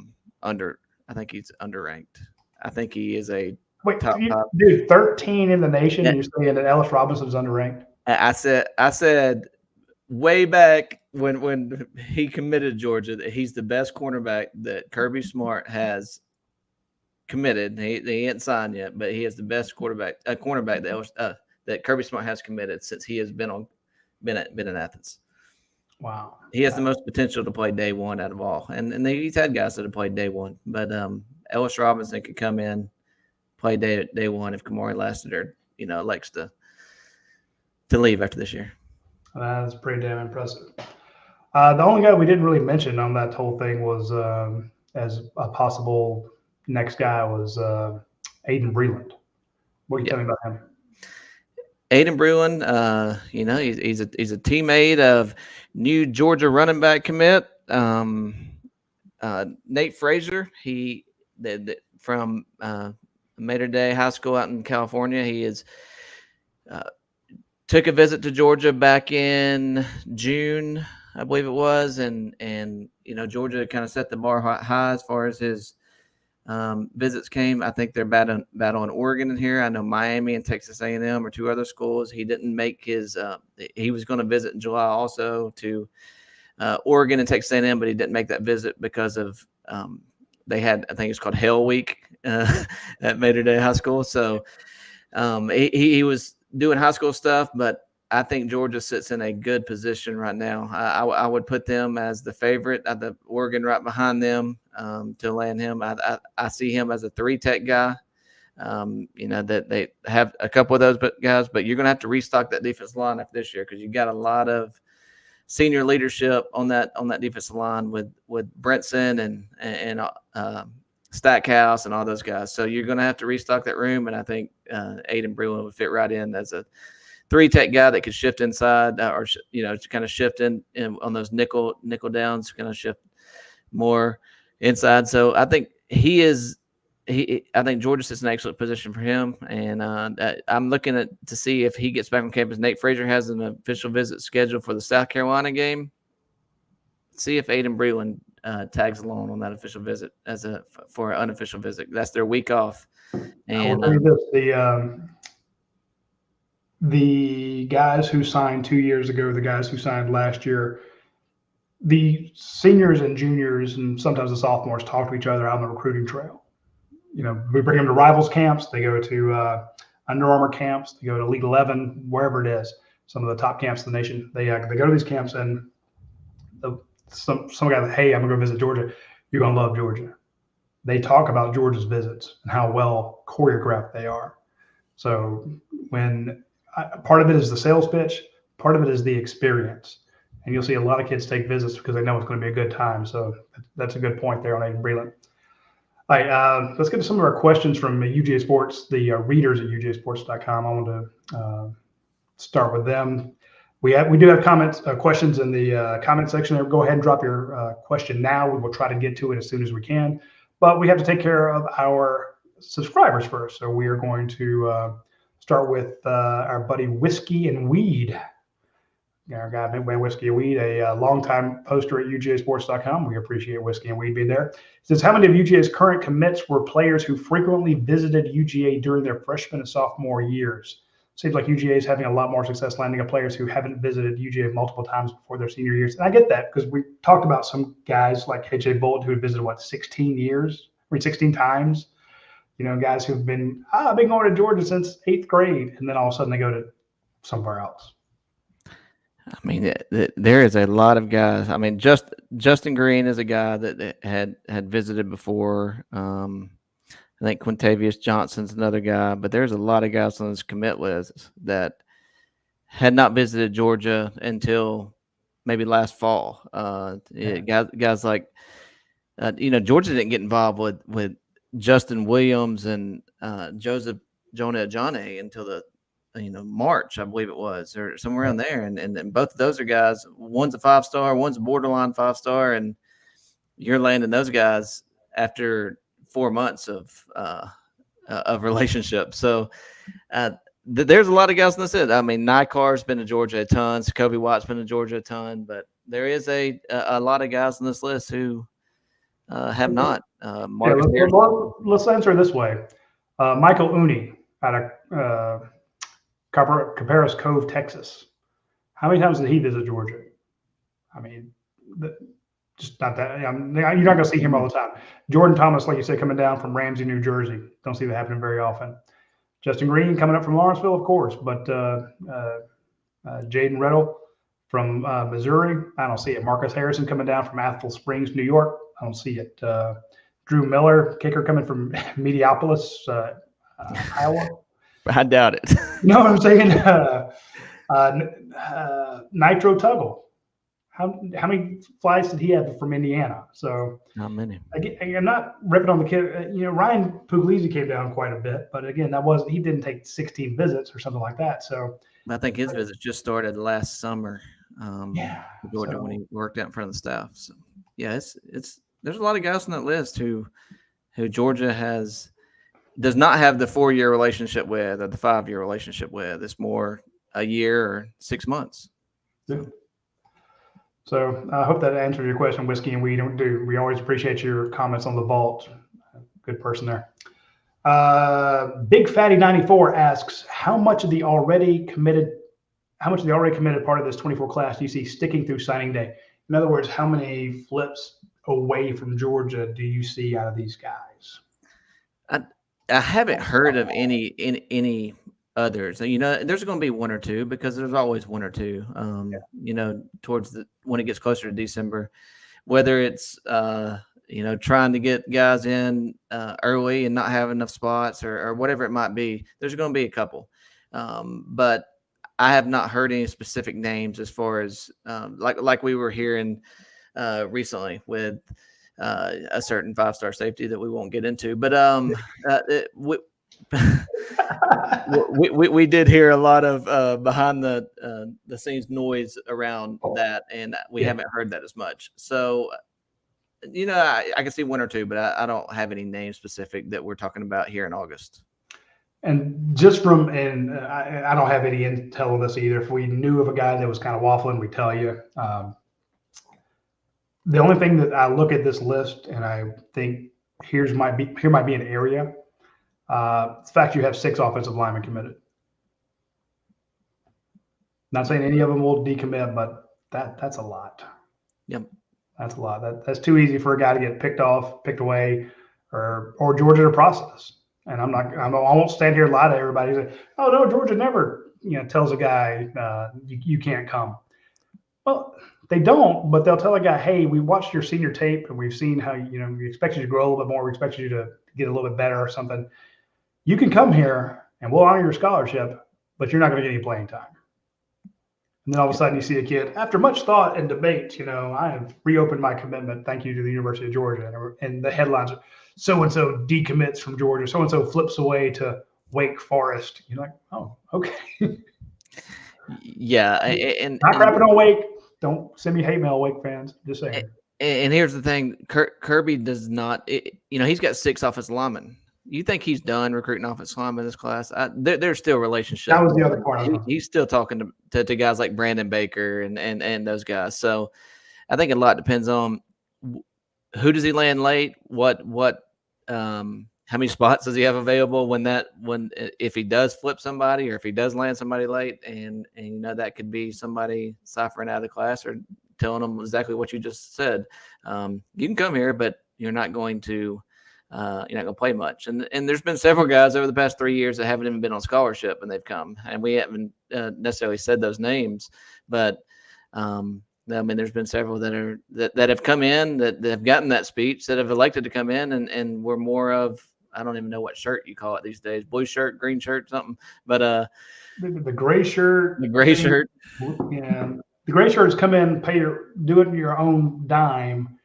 think he's underranked. I think he is a top. Dude, 13 in the nation, and you're saying that Ellis Robinson's underranked? I said way back when he committed to Georgia that he's the best cornerback that Kirby Smart has committed. He ain't signed yet, but he is the best cornerback that Kirby Smart has committed since he has been in Athens. Wow. He has the most potential to play day one out of all. And he's had guys that have played day one. But Ellis Robinson could come in, play day one if Kamari lasted or, elects to leave after this year. That's pretty damn impressive. The only guy we didn't really mention on that whole thing was as a possible next guy was Aiden Breland. What are you telling me about him? Aiden Breland, he's a teammate of new Georgia running back commit Nate Frazier. He from Mater Dei High School out in California. He is took a visit to Georgia back in June, I believe it was, and Georgia kind of set the bar high as far as his visits came. I think they're battling Oregon in here. I know Miami and Texas A&M are 2 other schools. He didn't make his. He was going to visit in July also to Oregon and Texas A&M, but he didn't make that visit because of they had, I think it's called Hell Week at Mater Dei High School. So he was doing high school stuff, but I think Georgia sits in a good position right now. I would put them as the favorite. The Oregon right behind them to land him. I see him as a 3-tech guy. That they have a couple of those guys, but you're going to have to restock that defensive line after this year because you got a lot of senior leadership on that defensive line with Brinson and Stackhouse and all those guys. So you're going to have to restock that room, and I think Aiden Breland would fit right in as a 3-tech guy that could shift inside or kind of shift in on those nickel downs, kind of shift more inside. So I think I think Georgia sits in an excellent position for him, and I'm looking to see if he gets back on campus. Nate Frazier has an official visit scheduled for the South Carolina game. See if Aiden Breland tags along on that official visit for an unofficial visit. That's their week off. And I will tell you this, the guys who signed 2 years ago, the guys who signed last year, the seniors and juniors and sometimes the sophomores talk to each other out on the recruiting trail. We bring them to rivals camps. They go to Under Armour camps. They go to Elite 11, wherever it is. Some of the top camps in the nation. They go to these camps, and some guy, hey, I'm gonna go visit Georgia. You're gonna love Georgia. They talk about Georgia's visits and how well choreographed they are. So when part of it is the sales pitch, part of it is the experience. And you'll see a lot of kids take visits because they know it's going to be a good time. So that's a good point there on Aiden Breland. All right, let's get to some of our questions from UGA Sports, the readers at UGAsports.com. I want to start with them. We do have questions in the comment section there. Go ahead and drop your question now. We will try to get to it as soon as we can. But we have to take care of our subscribers first. So we are going to start with our buddy Whiskey and Weed. Our guy, Midway Whiskey and Weed, a longtime poster at UGAsports.com. We appreciate Whiskey and Weed being there. It says, how many of UGA's current commits were players who frequently visited UGA during their freshman and sophomore years? Seems like UGA is having a lot more success landing of players who haven't visited UGA multiple times before their senior years. And I get that because we talked about some guys like AJ Bolt who had visited, 16 times? Guys who've been, I've been going to Georgia since 8th grade. And then all of a sudden they go to somewhere else. I mean, there is a lot of guys. I mean, Justin Green is a guy that had visited before. I think Quintavious Johnson's another guy, but there's a lot of guys on this commit list that had not visited Georgia until maybe last fall. Guys like, Georgia didn't get involved with Justin Williams and Joseph Jonah Ajane until the March, I believe it was, or somewhere around there. And both of those are guys. One's a 5-star, one's a borderline 5-star, and you're landing those guys after 4 months of relationship. So there's a lot of guys on this list. I mean, Nykar's been to Georgia a ton. Kobe White's been to Georgia a ton, but there is a lot of guys on this list who have not. Let's answer it this way. Michael Uni out of Cabarrus Cove, Texas. How many times did he visit Georgia? I mean, just not that. You're not going to see him all the time. Jordan Thomas, like you said, coming down from Ramsey, New Jersey. Don't see that happening very often. Justin Green coming up from Lawrenceville, of course, but Jaden Riddle from Missouri, I don't see it. Marcus Harrison coming down from Athens Springs, New York. I don't see it. Drew Miller, kicker coming from Mediapolis, Iowa. I doubt it. You know what I'm saying? Nitro Tuggle. How many flights did he have from Indiana? So not many. I'm not ripping on the kid. Ryan Puglisi came down quite a bit, but again, he didn't take 16 visits or something like that. So I think his visits just started last summer. Georgia when he worked out in front of the staff. So yeah, there's a lot of guys on that list who Georgia does not have the 4-year relationship with or the 5-year relationship with. It's more a year or 6 months. So I hope that answered your question, Whiskey and Weed. We always appreciate your comments on the vault. Good person there. Big Fatty 94 asks, how much of the already committed part of this 24 class do you see sticking through signing day? In other words, how many flips away from Georgia do you see out of these guys? I haven't heard of any others. There's going to be one or two because there's always one or two. Towards when it gets closer to December, whether it's trying to get guys in early and not have enough spots or whatever it might be, there's going to be a couple. But I have not heard any specific names as far as like we were hearing recently with a certain 5-star safety that we won't get into. But we did hear a lot of behind the scenes noise around that, and we haven't heard that as much. So, I can see one or two, but I don't have any name specific that we're talking about here in August. And I don't have any intel on this either. If we knew of a guy that was kind of waffling, we'd tell you. The only thing that I look at this list and I think here might be an area. It's the fact you have 6 offensive linemen committed. Not saying any of them will decommit, but that's a lot. Yep. That's a lot. That's too easy for a guy to get picked off, picked away, or Georgia to process. And I won't stand here and lie to everybody. Say, oh no, Georgia never, tells a guy you can't come. Well, they don't, but they'll tell a guy, hey, we watched your senior tape and we've seen how we expect you to grow a little bit more. We expect you to get a little bit better or something. You can come here and we'll honor your scholarship, but you're not going to get any playing time. And then all of a sudden you see a kid, after much thought and debate, I have reopened my commitment. Thank you to the University of Georgia. And the headlines are so-and-so decommits from Georgia. So-and-so flips away to Wake Forest. You're like, oh, okay. Yeah. And not crapping on Wake. Don't send me hate mail, Wake fans. Just saying. And here's the thing. Kirby does not, he's got 6 offensive linemen. You think he's done recruiting offensive linemen in this class? There's still relationships. That was the other part. He's still talking to guys like Brandon Baker and those guys. So I think a lot depends on who does he land late, how many spots does he have available if he does flip somebody or if he does land somebody late, and that could be somebody ciphering out of the class or telling them exactly what you just said. You can come here, but you're not going to play much. And there's been several guys over the past 3 years that haven't even been on scholarship and they've come, and we haven't necessarily said those names, but there's been several that have come in that have gotten that speech, that have elected to come in and were more of, I don't even know what shirt you call it these days, blue shirt, green shirt, something, but the gray shirt, yeah, the gray shirts come in, do it in your own dime.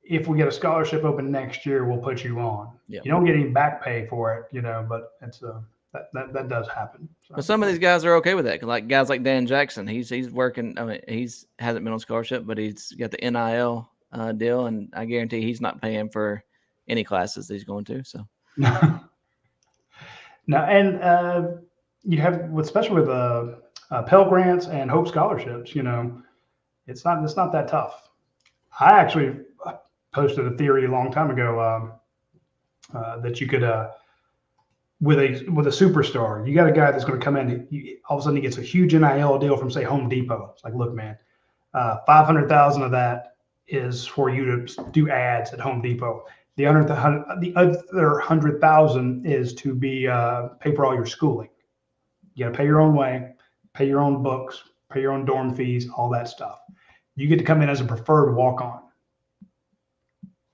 If we get a scholarship open next year, we'll put you on. Yep. You don't get any back pay for it, but it's that does happen. So. But some of these guys are okay with that. Like guys like Dan Jackson, he's working. He's hasn't been on scholarship, but he's got the NIL deal, and I guarantee he's not paying for any classes that he's going to. So no, and you have, especially with Pell Grants and Hope scholarships, it's not that tough. I actually posted a theory a long time ago that you could, with a superstar, you got a guy that's going to come in, all of a sudden he gets a huge NIL deal from, say, Home Depot. It's like, look, man, 500,000 of that is for you to do ads at Home Depot. The other 100,000 is to be pay for all your schooling. You got to pay your own way, pay your own books, pay your own dorm fees, all that stuff. You get to come in as a preferred walk-on.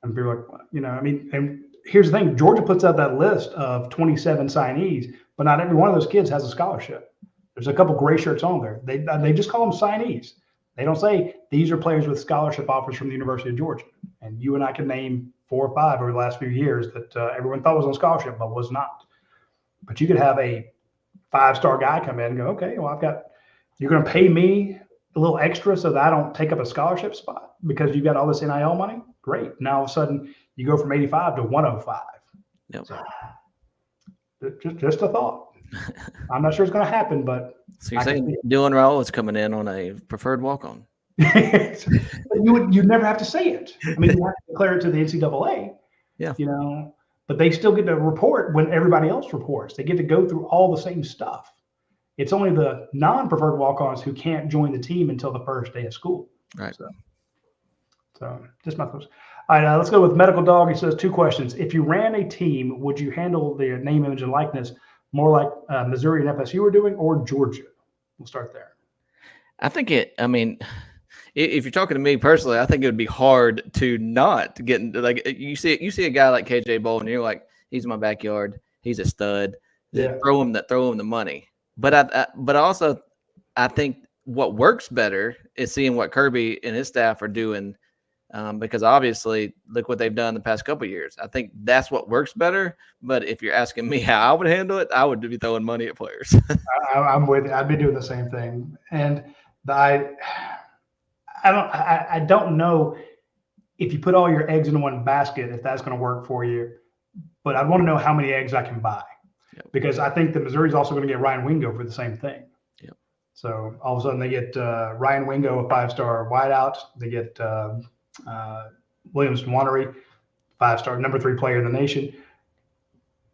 And be like, and here's the thing: Georgia puts out that list of 27 signees, but not every one of those kids has a scholarship. There's a couple gray shirts on there. They just call them signees. They don't say these are players with scholarship offers from the University of Georgia. And you and I can name 4 or 5 over the last few years that everyone thought was on scholarship, but was not. But you could have a 5-star guy come in and go, okay, well, you're going to pay me a little extra so that I don't take up a scholarship spot because you've got all this NIL money. Great. Now all of a sudden you go from 85 to 105. Yep. So, just a thought. I'm not sure it's going to happen, but so you're saying Dylan Raoul is coming in on a preferred walk-on. You'd never have to say it. I mean, you have to declare it to the NCAA. Yeah. But they still get to report when everybody else reports. They get to go through all the same stuff. It's only the non-preferred walk-ons who can't join the team until the first day of school. Right. So just my thoughts. All right, let's go with Medical Dog. He says 2 questions. If you ran a team, would you handle the name, image, and likeness more like Missouri and FSU are doing, or Georgia? We'll start there. I think if you're talking to me personally, I think it would be hard to not get into, like, you see a guy like KJ Bolden, and you're like, he's in my backyard, he's a stud. Yeah. Throw him the money. But also I think what works better is seeing what Kirby and his staff are doing, because obviously look what they've done the past couple of years. I think that's what works better. But if you're asking me how I would handle it, I would be throwing money at players. I'm with you. I'd be doing the same thing. And I don't know if you put all your eggs in one basket, if that's going to work for you. But I want to know how many eggs I can buy. Yep. Because I think that Missouri's also going to get Ryan Wingo for the same thing. Yep. So all of a sudden they get Ryan Wingo, a 5-star wideout. They get Williams Wannery, 5-star, number 3 player in the nation.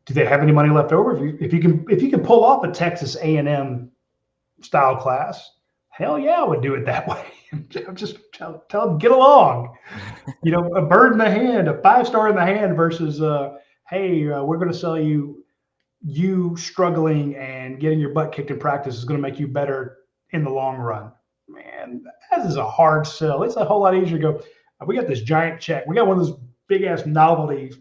Do they have any money left over? If you can pull off a Texas A&M style class, Hell yeah, I would do it that way. Just tell them, get along. A bird in the hand, a 5-star in the hand versus, hey, we're going to sell you struggling and getting your butt kicked in practice is going to make you better in the long run. Man, that is a hard sell. It's a whole lot easier to go, we got this giant check. We got one of those big ass novelty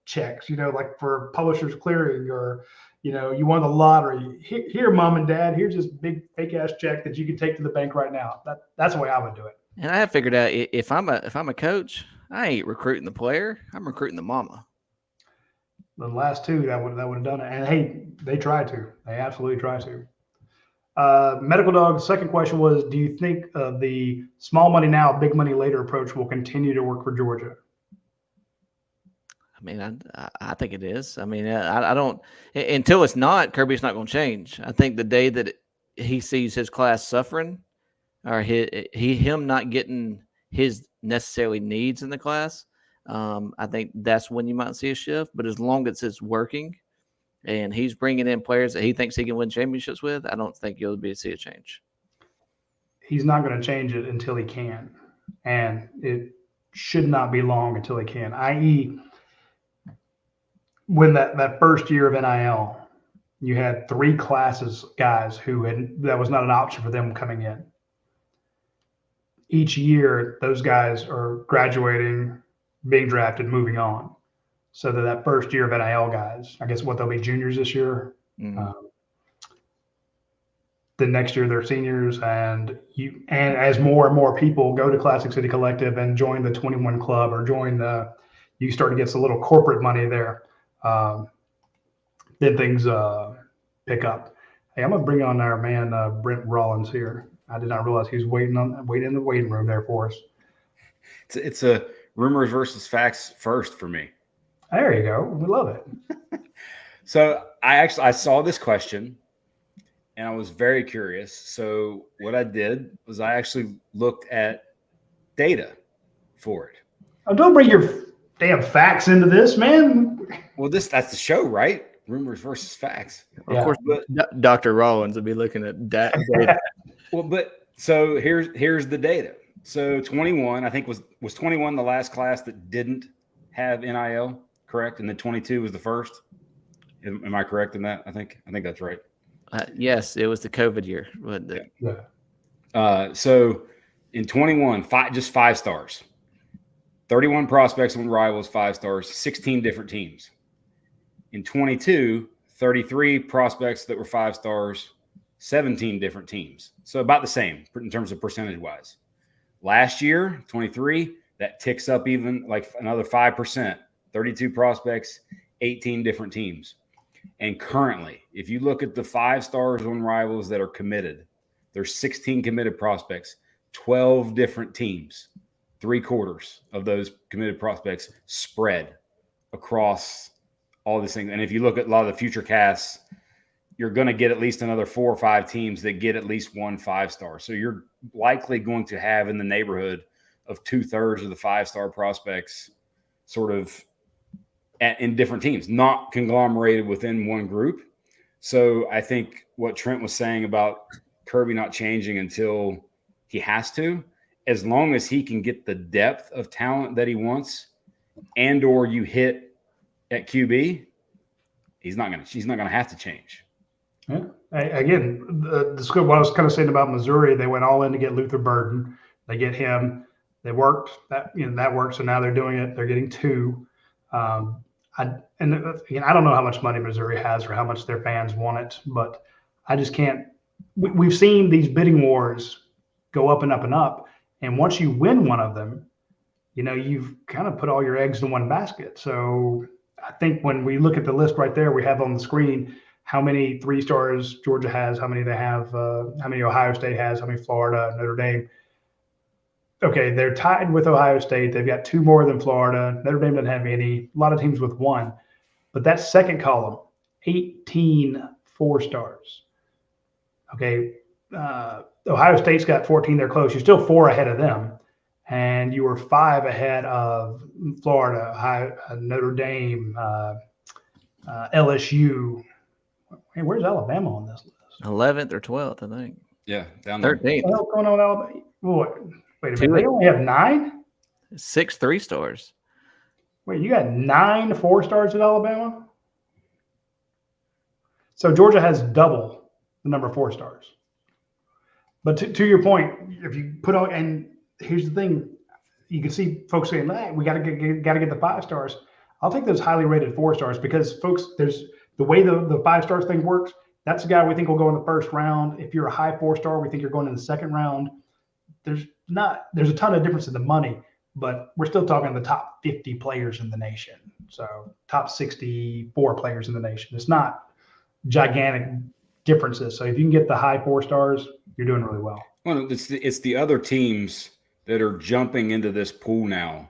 checks, like for Publishers Clearing, or, you won the lottery. Here, mom and dad, here's this big fake ass check that you can take to the bank right now. That's the way I would do it. And I have figured out, if I'm a coach, I ain't recruiting the player. I'm recruiting the mama. The last two that would have done it. And hey, they try to. They absolutely try to. Medical Dog, second question was, do you think the small money now, big money later approach will continue to work for Georgia? I mean, I think it is. I mean, I don't, until it's not, Kirby's not going to change. I think the day that he sees his class suffering, or him not getting his necessarily needs in the class, I think that's when you might see a shift. But as long as it's working and he's bringing in players that he thinks he can win championships with, I don't think you'll see a change. He's not going to change it until he can. And it should not be long until he can, i.e., when that first year of NIL, you had 3 classes guys that was not an option for them coming in. Each year, those guys are graduating, being drafted, moving on. So that first year of NIL guys, I guess they'll be juniors this year. Mm-hmm. The next year they're seniors, and as more and more people go to Classic City Collective and join the 21 Club, or you start to get a little corporate money there. Then things pick up. Hey, I'm gonna bring on our man Brent Rollins here. I did not realize he was waiting in the waiting room there for us. It's a rumors versus facts first for me. There you go. We love it. So I saw this question and I was very curious. So what I did was I actually looked at data for it. Oh, don't bring your damn facts into this, man. Well, that's the show, right? Rumors versus facts. Yeah. Of course, but Dr. Rollins would be looking at data. Well, but so here's the data. So 21, I think was 21 the last class that didn't have NIL, correct? And then 22 was the first. Am I correct in that? I think that's right. Yes, it was the COVID year. So in 21, just 5 stars. 31 prospects on Rivals, 5 stars, 16 different teams. In 22, 33 prospects that were 5 stars, 17 different teams. So about the same in terms of percentage-wise. Last year, 23, that ticks up even like another 5%. 32 prospects, 18 different teams. And currently, if you look at the 5 stars on Rivals that are committed, there's 16 committed prospects, 12 different teams. 3/4 of those committed prospects spread across all these things. And if you look at a lot of the future casts, you're going to get at least another 4 or 5 teams that get at least 1 5-star. So you're likely going to have in the neighborhood of 2/3 of the 5-star prospects sort of in different teams, not conglomerated within one group. So I think what Trent was saying about Kirby not changing until he has to, as long as he can get the depth of talent that he wants, and or you hit at QB, he's not going to have to change. Yeah. Again, the scope. What I was kind of saying about Missouri, they went all in to get Luther Burden. They get him. They worked that. That worked. So now they're doing it. They're getting 2. I don't know how much money Missouri has or how much their fans want it, but I just can't. We've seen these bidding wars go up and up and up. And once you win one of them, you've kind of put all your eggs in one basket. So I think when we look at the list right there, we have on the screen how many 3 stars Georgia has, how many they have, how many Ohio State has, how many Florida, Notre Dame. Okay, they're tied with Ohio State. They've got 2 more than Florida. Notre Dame doesn't have any. A lot of teams with 1. But that second column, 18 4 stars. Okay, Ohio State's got 14. They're close. You're still 4 ahead of them. And you were 5 ahead of Florida, Notre Dame, LSU. Hey, where's Alabama on this list? 11th or 12th, I think. Yeah, down there. 13th. What the hell's going on with Alabama? Wait a minute. They only have 9? 6 3-stars. Wait, you got 9 4-stars at Alabama? So Georgia has double the number of 4-stars. But to your point, if you put on, and here's the thing, you can see folks saying, hey, we got to get the 5-stars. I'll take those highly rated 4-stars because, folks, there's the way the 5-stars thing works. That's the guy we think will go in the first round. If you're a high 4-star, we think you're going in the second round. There's a ton of difference in the money, but we're still talking the top 50 players in the nation. So top 64 players in the nation. It's not gigantic differences. So if you can get the high 4-stars, you're doing really well. Well, it's the other teams that are jumping into this pool now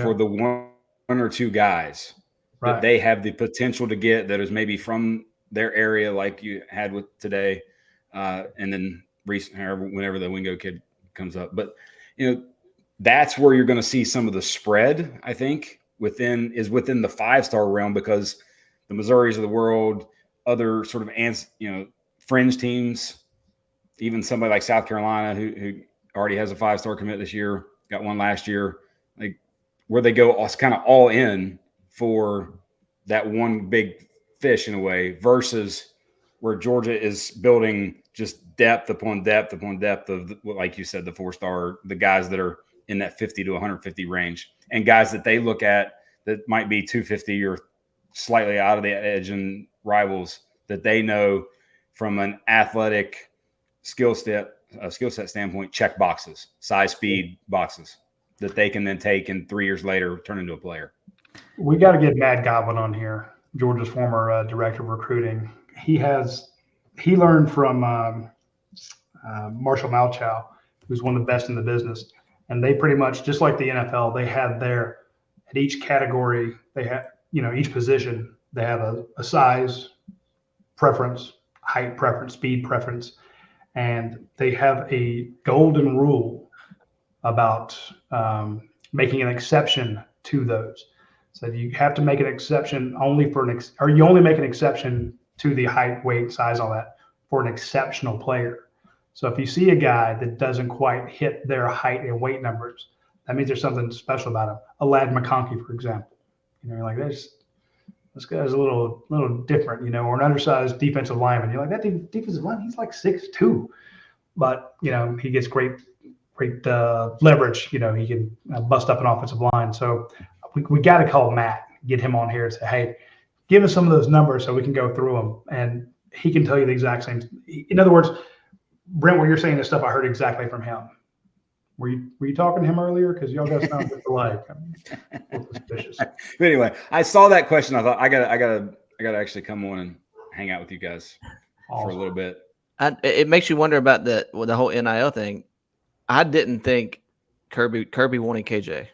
for the one or two guys that they have the potential to get that is maybe from their area, like you had with today, and then whenever the Wingo kid comes up. But that's where you're going to see some of the spread, I think, within the 5-star realm, because the Missouris of the world, other sort of fringe teams, even somebody like South Carolina who already has a 5-star commit this year, got one last year, like where they go kind of all in for that one big fish in a way, versus where Georgia is building just depth upon depth upon depth of, like you said, the 4-star, the guys that are in that 50 to 150 range, and guys that they look at that might be 250 or slightly out of the edge and rivals that they know from an athletic skill set standpoint, check boxes, size, speed boxes that they can then take and 3 years later turn into a player. We got to get Matt Goblin on here, Georgia's former director of recruiting. He learned from Marshall Malchow, who's one of the best in the business. And they pretty much, just like the NFL, they had at each category, they had, each position, they have a size preference, height preference, speed preference. And they have a golden rule about making an exception to those. So you have to make an exception you only make an exception to the height, weight, size, all that for an exceptional player. So if you see a guy that doesn't quite hit their height and weight numbers, that means there's something special about him. A Lad McConkey, for example, you're like, this guy's a little different, or an undersized defensive lineman. You're like, that defensive lineman, he's like 6'2", but he gets great leverage. He can bust up an offensive line. So we got to call Matt, get him on here and say, hey, give us some of those numbers so we can go through them, and he can tell you the exact same. In other words, Brent, what you're saying is stuff I heard exactly from him. Were you talking to him earlier? Because y'all guys sound just alike. Suspicious. But anyway, I saw that question. I thought I gotta actually come on and hang out with you guys for a little bit. It makes you wonder about the whole NIL thing. I didn't think Kirby wanted KJ.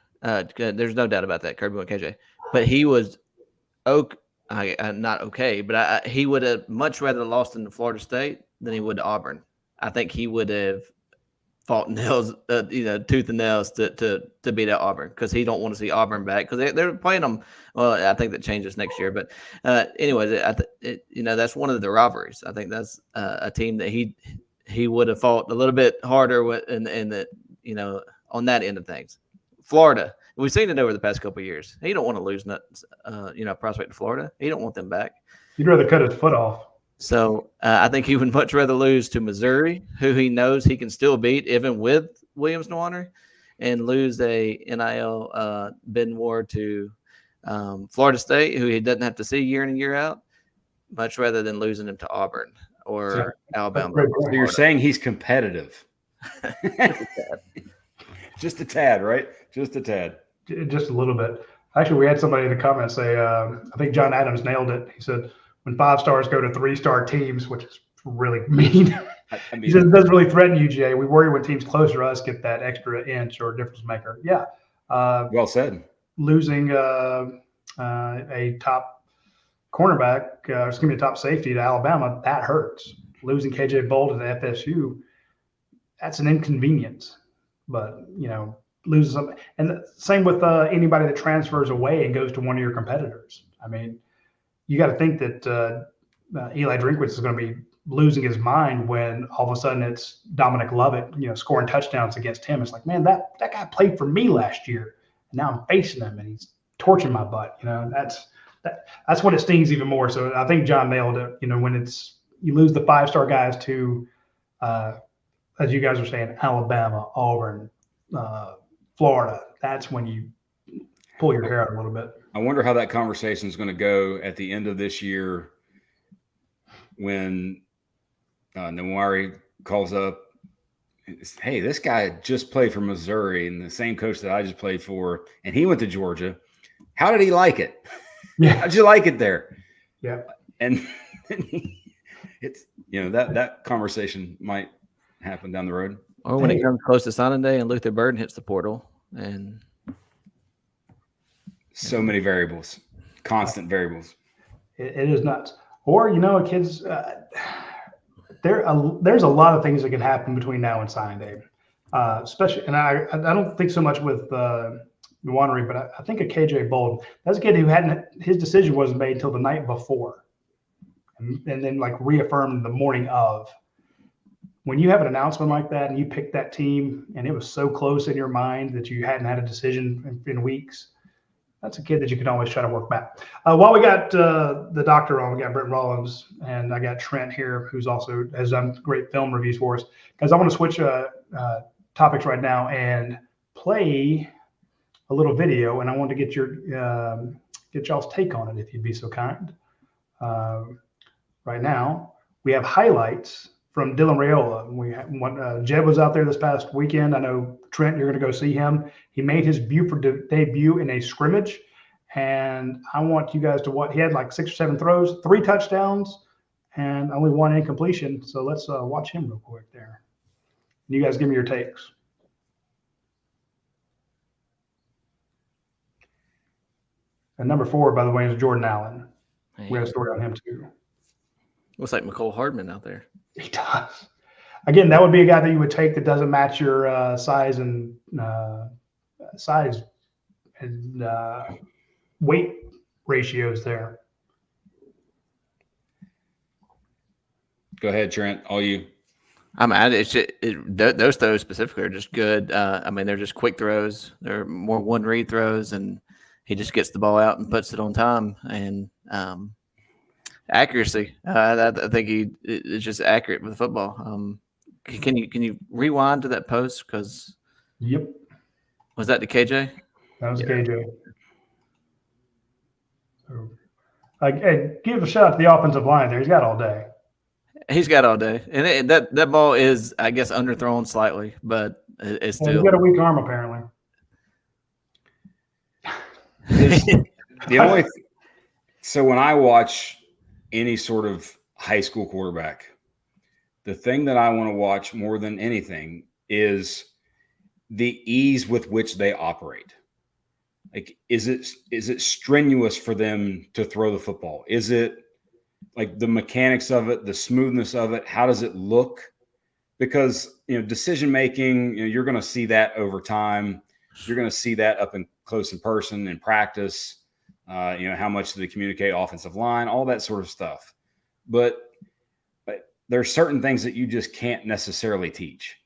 There's no doubt about that. Kirby wanted KJ, but he was not okay. But he would have much rather lost in Florida State than he would to Auburn. I think he would have fought nails, tooth and nails to beat out Auburn, because he don't want to see Auburn back, because they're playing them. Well, I think that changes next year, but anyways, that's one of the rivalries. I think that's a team that he would have fought a little bit harder with, and that on that end of things. Florida, we've seen it over the past couple of years. He don't want to lose prospect to Florida. He don't want them back. He'd rather cut his foot off. So I think he would much rather lose to Missouri, who he knows he can still beat even with Williams-Nwaneri, and lose a NIL bidding war to Florida State, who he doesn't have to see year in and year out, much rather than losing him to Auburn or Alabama. So you're saying he's competitive. Just a tad, right? Just a tad. Just a little bit. Actually, we had somebody in the comments say, I think John Adams nailed it. He said, when 5-stars go to 3-star teams, which is really mean. He says, it doesn't really threaten you, Jay. We worry when teams close to us get that extra inch or difference maker. Yeah. Well said. Losing a top cornerback, a top safety to Alabama, that hurts. Losing KJ Bolden to FSU, that's an inconvenience. But, losing something. And the same with anybody that transfers away and goes to one of your competitors. I mean, you got to think that Eli Drinkwitz is going to be losing his mind when all of a sudden it's Dominic Lovett, scoring touchdowns against him. It's like, man, that guy played for me last year, and now I'm facing him, and he's torching my butt. That's when it stings even more. So I think John nailed it. When you lose the 5-star guys to, as you guys are saying, Alabama, Auburn, Florida, that's when you pull your hair out a little bit. I wonder how that conversation is going to go at the end of this year when Nawari calls up. Hey, this guy just played for Missouri and the same coach that I just played for, and he went to Georgia. How did he like it? Yeah. How'd you like it there? Yeah. And it's, that conversation might happen down the road. Or when it comes close to signing day and Luther Burden hits the portal, and so many variables, constant variables. It is nuts. Or, kids, there's a lot of things that can happen between now and signing day, especially, and I don't think so much with Nwaneri, but I think of KJ Bolden. That's a kid who his decision wasn't made until the night before, and then reaffirmed the morning of. When you have an announcement like that and you pick that team and it was so close in your mind that you hadn't had a decision in weeks, that's a kid that you can always try to work back. While we got the doctor on, we got Brent Rollins, and I got Trent here, who's also has done great film reviews for us. Guys, I want to switch topics right now and play a little video, and I want to get y'all's take on it, if you'd be so kind. Right now, we have highlights from Dylan Raiola. Jeb was out there this past weekend. I know, Trent, you're going to go see him. He made his debut in a scrimmage, and I want you guys to he had 6 or 7 throws, 3 touchdowns, and only 1 incompletion. So let's watch him real quick there. You guys give me your takes. And number 4, by the way, is Jordan Allen. We have a story on him too. Looks like McCole Hardman out there. He does. Again, that would be a guy that you would take that doesn't match your size and weight ratios there. Go ahead, Trent. All you. Those throws specifically are just good. They're just quick throws. They're more one-read throws, and he just gets the ball out and puts it on time. And accuracy. I think he is just accurate with the football. Can you rewind to that post? Because yep, was that to KJ? That was KJ. So, give a shout out to the offensive line there. He's got all day. He's got all day, and that ball is, I guess, underthrown slightly, but it's still. He's got a weak arm apparently. So when I watch any sort of high school quarterback, the thing that I want to watch more than anything is the ease with which they operate. Is it strenuous for them to throw the football? Is it the mechanics of it, the smoothness of it? How does it look? Because, decision making, you're going to see that over time. You're going to see that up close in person in practice. How much do they communicate, offensive line, all that sort of stuff. But there are certain things that you just can't necessarily teach.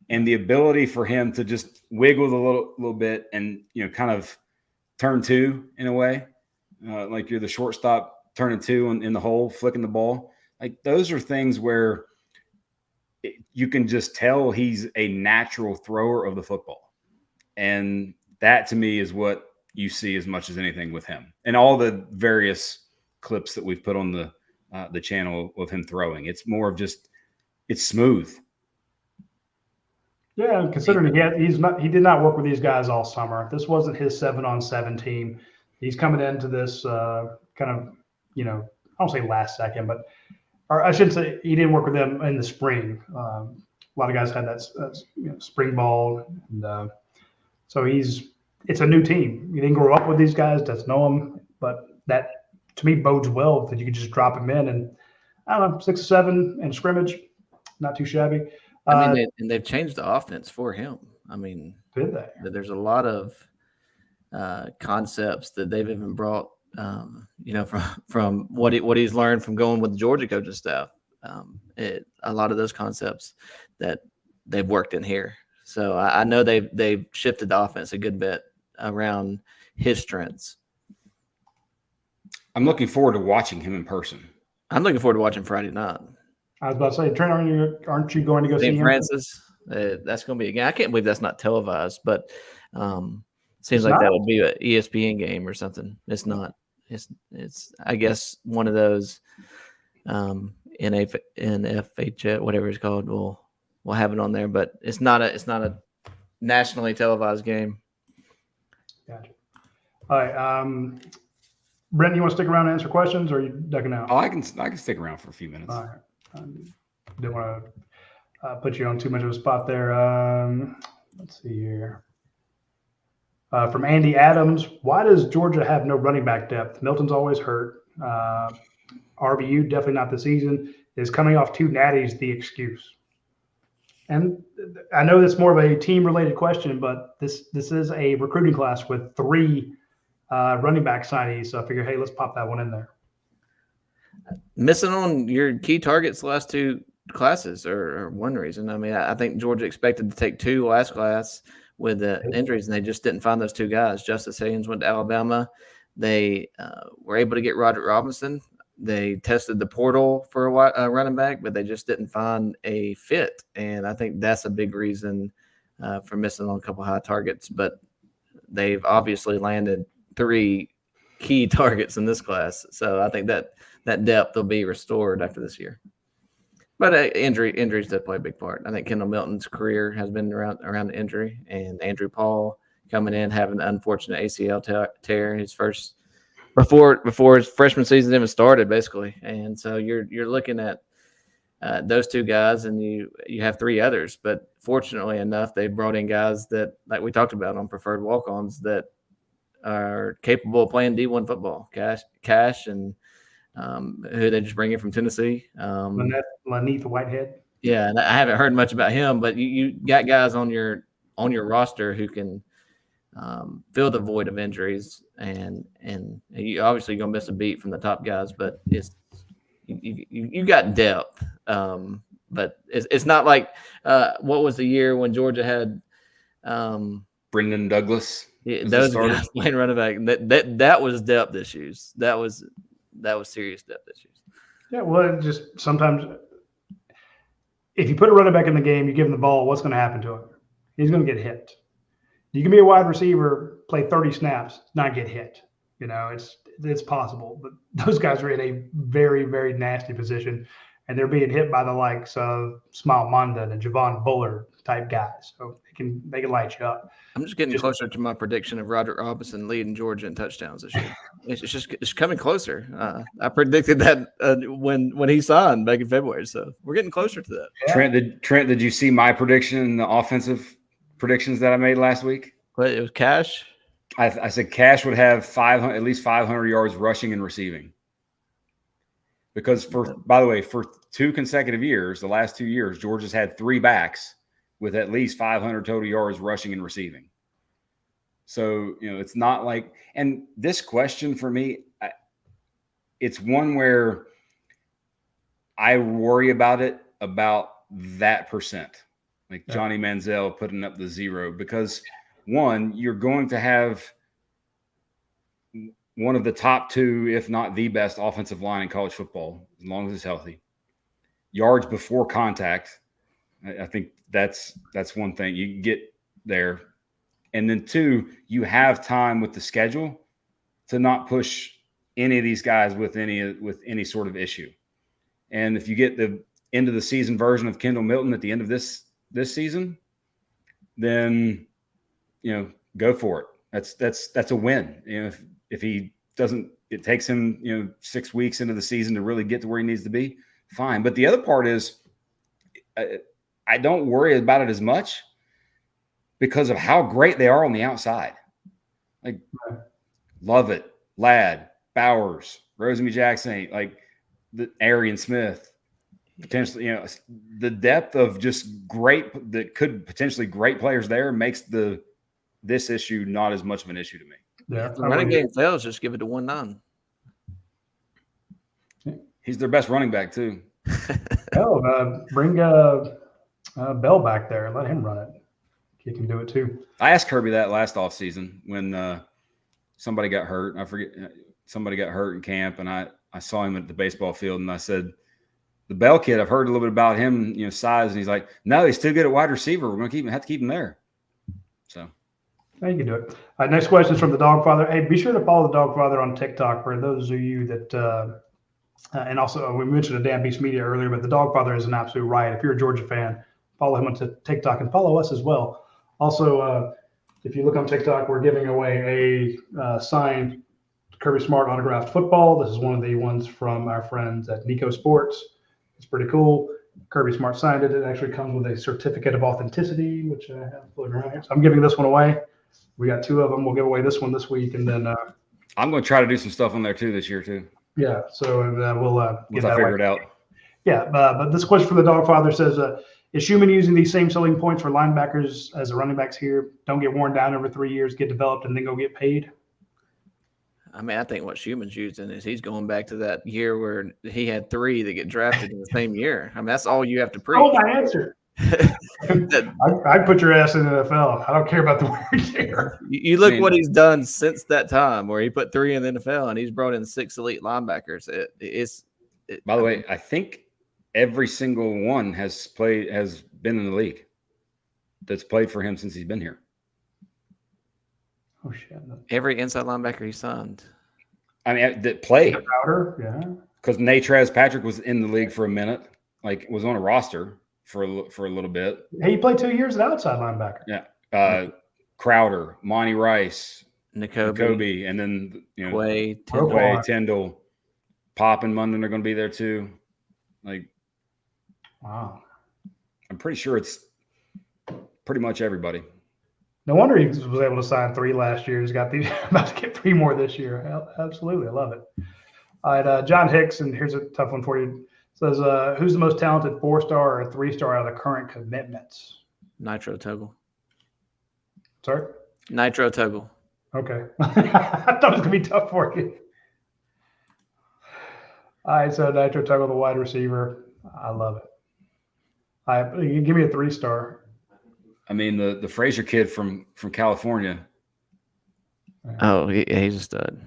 And the ability for him to just wiggle a little bit and, kind of turn 2 in a way, like you're the shortstop turning 2 in the hole, flicking the ball. Those are things where you can just tell he's a natural thrower of the football. And that to me is what you see as much as anything with him, and all the various clips that we've put on the channel of him throwing. It's more of just, it's smooth. Yeah, considering he did not work with these guys all summer. This wasn't his 7-on-7 team. He's coming into this kind of, I don't say last second, but or I shouldn't say he didn't work with them in the spring. A lot of guys had that spring ball, and so it's a new team. You didn't grow up with these guys, doesn't know them, but that to me bodes well that you can just drop him in, and I don't know, 6 or 7 in scrimmage, not too shabby. They've changed the offense for him. Did they? There's a lot of concepts that they've even brought, from what he's learned from going with the Georgia coaching staff. a lot of those concepts that they've worked in here. So I know they've shifted the offense a good bit around his strengths. I'm looking forward to watching him in person. I'm looking forward to watching Friday night. I was about to say, Trent, aren't you going to go see St. him? Francis, that's going to be a game. I can't believe that's not televised, but seems It's like not? that would be an ESPN game or something. It's not. It's I guess one of those NFH, whatever it's called. We'll have it on there, but it's not a nationally televised game. Gotcha. All right. Brent, you want to stick around and answer questions, or are you ducking out? Oh, I can stick around for a few minutes. All right. Don't want to put you on too much of a spot there. Let's see here. From Andy Adams, why does Georgia have no running back depth? Milton's always hurt. RBU, definitely not this season. Is coming off 2 natties the excuse? And I know that's more of a team-related question, but this is a recruiting class with 3 running back signees. So I figure, hey, let's pop that one in there. Missing on your key targets the last 2 classes or one reason. I mean, I think Georgia expected to take 2 last class with the injuries, and they just didn't find those 2 guys. Justice Haynes went to Alabama. They were able to get Roderick Robinson. They tested the portal for a running back, but they just didn't find a fit. And I think that's a big reason for missing on a couple high targets. But they've obviously landed 3 key targets in this class. So I think that depth will be restored after this year. But injuries did play a big part. I think Kendall Milton's career has been around the injury, and Andrew Paul coming in having an unfortunate ACL tear his first before his freshman season even started, basically. And so you're looking at those 2 guys, and you have 3 others. But fortunately enough, they brought in guys that, like we talked about on preferred walk-ons, that are capable of playing D1 football. Cash and who they just bring in from Tennessee. Laneith Whitehead. Yeah, and I haven't heard much about him, but you got guys on your roster who can fill the void of injuries, and you obviously gonna miss a beat from the top guys, but you got depth. But it's not like what was the year when Georgia had Brendan Douglas. Yeah, those guys playing running back. That was depth issues. That was serious depth issues. Yeah, well, just sometimes if you put a running back in the game, you give him the ball, what's going to happen to him? He's going to get hit. You can be a wide receiver, play 30 snaps, not get hit. You know, it's possible. But those guys are in a very, very nasty position, and they're being hit by the likes of Smile Mondon and Javon Bullard type guys. So they can light you up. I'm just getting closer to my prediction of Roderick Robinson leading Georgia in touchdowns this year. It's coming closer. I predicted that when he signed back in February. So we're getting closer to that. Yeah. Trent, did you see my prediction, the offensive predictions that I made last week? But it was Cash. I said Cash would have at least 500 yards rushing and receiving. Because by the way, for 2 consecutive years, the last 2 years, Georgia's had 3 backs with at least 500 total yards rushing and receiving. So, it's not like – and this question for me, it's one where I worry about that percent, like Johnny Manziel putting up the 0, because, one, you're going to have one of the top 2, if not the best offensive line in college football, as long as it's healthy. Yards before contact, I think that's one thing you can get there. And then 2, you have time with the schedule to not push any of these guys with any sort of issue. And if you get the end of the season version of Kendall Milton at the end of this season, then go for it. That's a win. If he doesn't, it takes him 6 weeks into the season to really get to where he needs to be. Fine. But the other part is, I don't worry about it as much because of how great they are on the outside. Like Lovett, Ladd, Bowers, Rosemary Jackson, like the Arian Smith, potentially, the depth of just great that could potentially great players there makes this issue not as much of an issue to me. Yeah, if the running game fails, just give it to 1-9. He's their best running back too. Bring Bell back there and let him run it. He can do it too. I asked Kirby that last offseason when somebody got hurt. I forget, somebody got hurt in camp, and I saw him at the baseball field, and I said, the Bell kid, I've heard a little bit about him, size, and he's like, no, he's too good at wide receiver. We're going to have to keep him there. So. Yeah, you can do it. All right, next question is from the Dogfather. Hey, be sure to follow the Dogfather on TikTok for those of you that and also we mentioned a Dan Beast Media earlier, but the Dogfather is an absolute riot. If you're a Georgia fan, follow him on TikTok and follow us as well. Also, if you look on TikTok, we're giving away a signed Kirby Smart autographed football. This is one of the ones from our friends at Nico Sports. It's pretty cool. Kirby Smart signed it. It actually comes with a certificate of authenticity, which I have floating around here. So I'm giving this one away. We got 2 of them. We'll give away this one this week, and then I'm going to try to do some stuff on there too this year too. Yeah, so we'll once I figure it out. Yeah, but this question from the Dogfather says, is Schumann using these same selling points for linebackers as the running backs here? Don't get worn down over 3 years, get developed, and then go get paid? I mean, I think what Schumann's using is he's going back to that year where he had 3 that get drafted in the same year. I mean, that's all you have to preach. Oh, my answer. I'd put your ass in the NFL. I don't care about the weird year. You look what he's done since that time, where he put 3 in the NFL and he's brought in 6 elite linebackers. By the way, I think every single one has been in the league that's played for him since he's been here. Oh shit! Every inside linebacker he signed. I mean, that played. Powder, yeah. Because Natrez Patrick was in the league for a minute, was on a roster for a little bit. Hey, he played 2 years at outside linebacker. Yeah. Crowder, Monty Rice, N'Kobe, and then Quay, Tyndall, Pop and Munden are going to be there too. Wow. I'm pretty sure it's pretty much everybody. No wonder he was able to sign 3 last year. He's got these about to get 3 more this year. Absolutely, I love it. All right, John Hicks, and here's a tough one for you. Says, who's the most talented 4-star or 3-star out of the current commitments? Nitro Tuggle. Sorry? Nitro Tuggle. Okay. I thought it was going to be tough for you. All right, so Nitro Tuggle, the wide receiver. I love it. All right, you give me a 3-star. I mean, the Frazier kid from California. Oh, he's a stud.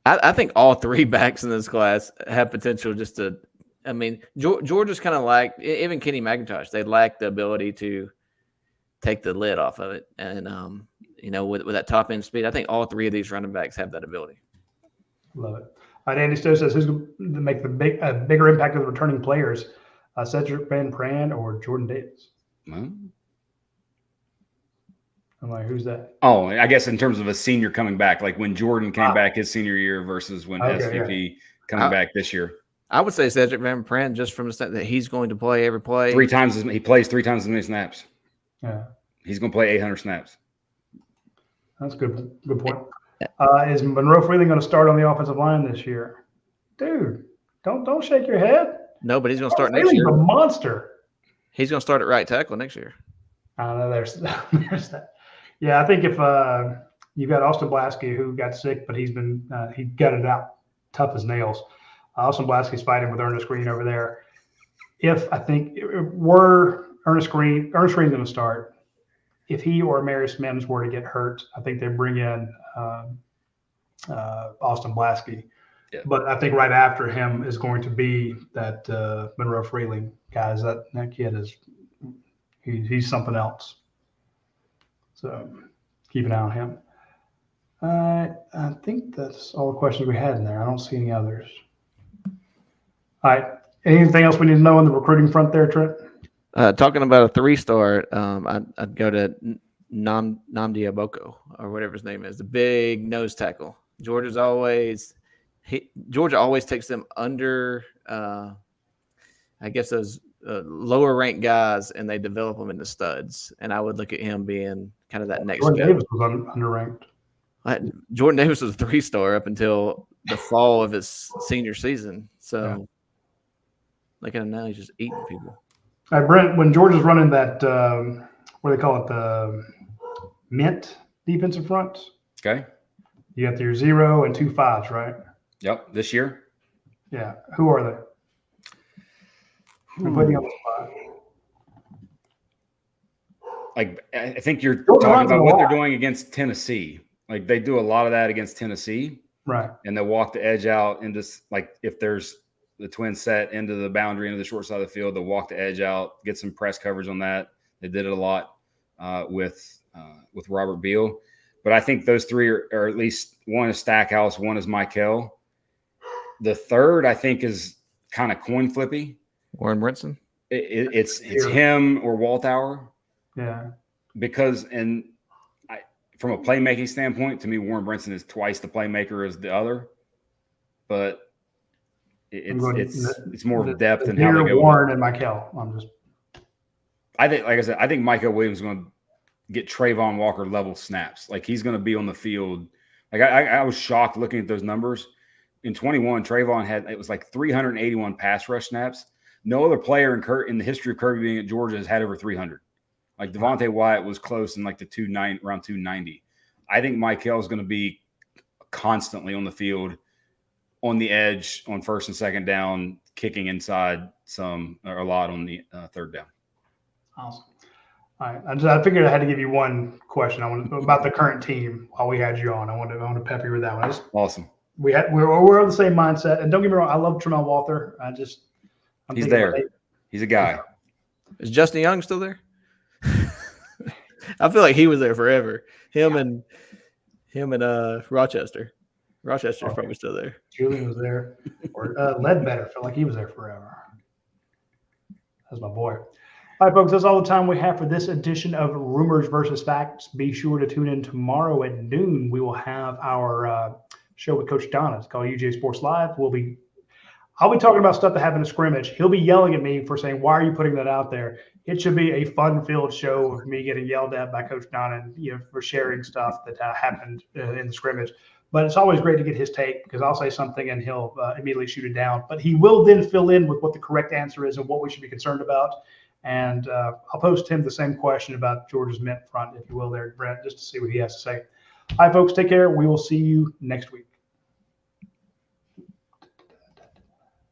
I think all 3 backs in this class have potential just to – I mean, Georgia's kind of like – even Kenny McIntosh, they lack the ability to take the lid off of it. And, with that top-end speed, I think all 3 of these running backs have that ability. Love it. All right, Andy Stowe says, who's going to make the bigger impact of the returning players, Cedric Van Pran or Jordan Davis? I'm like, who's that? Oh, I guess in terms of a senior coming back, like when Jordan came back his senior year versus when SVP coming back this year. I would say Cedric Van Pran just from the standpoint that he's going to play every play. He plays 3 times as many snaps. Yeah. He's going to play 800 snaps. That's a good point. Is Monroe Freeling going to start on the offensive line this year? Dude, don't shake your head. No, but he's going to start next year. He's a monster. He's going to start at right tackle next year. I don't know. There's that. Yeah, I think if you've got Austin Blasky who got sick, but he got it out tough as nails. Austin Blasky's fighting with Ernest Green over there. If Ernest Green's going to start, if he or Marius Mims were to get hurt, I think they bring in Austin Blasky. Yeah. But I think right after him is going to be that Monroe Freeling. Guys, that kid he's something else. So keep an eye on him. I think that's all the questions we had in there. I don't see any others. All right. Anything else we need to know on the recruiting front there, Trent? Talking about a 3-star, I'd go to Nnamdi Aboko or whatever his name is, the big nose tackle. Georgia always takes them under, I guess those lower ranked guys, and they develop them into studs. And I would look at him being kind of that next. Jordan Davis was underranked. Jordan Davis was a 3-star up until the fall of his senior season. So look at him now; he's just eating people. All right, Brent. When Georgia's running that, what do they call it, the mint defensive front? Okay. You got your 0 and 2 5s, right? Yep. This year. Yeah. Who are they? I'm putting you on the spot. Like, I think you're talking about what they're doing against Tennessee. Like, they do a lot of that against Tennessee. Right. And they'll walk the edge out and just, like, if there's the twin set into the boundary, into the short side of the field, they'll walk the edge out, get some press coverage on that. They did it a lot with Robert Beal. But I think those three are at least one is Stackhouse, one is Michael. The third, I think, is kind of coin flippy. Warren Brinson. It's him or Walthour. Yeah. Because from a playmaking standpoint, to me, Warren Brinson is twice the playmaker as the other. But it's more depth and how they go. Warren and Michael. I think, like I said, I think Michael Williams is going to get Trayvon Walker level snaps. Like, he's going to be on the field. Like, I was shocked looking at those numbers. In 21, Trayvon it was like 381 pass rush snaps. No other player in the history of Kirby being at Georgia has had over 300. Like, Devontae Wyatt was close in like around 290. I think Michael is going to be constantly on the field, on the edge, on first and second down, kicking inside a lot on the third down. Awesome. All right. I figured I had to give you one question. About the current team while we had you on. I want to pep you with that one. Awesome. We're of the same mindset. And don't get me wrong, I love Tramel Walther. He's there. He's a guy. Is Justin Young still there? I feel like he was there forever. Him and Rochester. Rochester's probably still there. Julian was there. Or Ledbetter felt like he was there forever. That's my boy. All right, folks, that's all the time we have for this edition of Rumors versus Facts. Be sure to tune in tomorrow at noon. We will have our show with Coach Donna. It's called UJ Sports Live. I'll be talking about stuff that happened in scrimmage. He'll be yelling at me for saying, "Why are you putting that out there?" It should be a fun-filled show of me getting yelled at by Coach Donna and for sharing stuff that happened in the scrimmage. But it's always great to get his take because I'll say something and he'll immediately shoot it down. But he will then fill in with what the correct answer is and what we should be concerned about. And I'll post him the same question about Georgia's mint front, if you will, there, Brent, just to see what he has to say. All right, folks, take care. We will see you next week.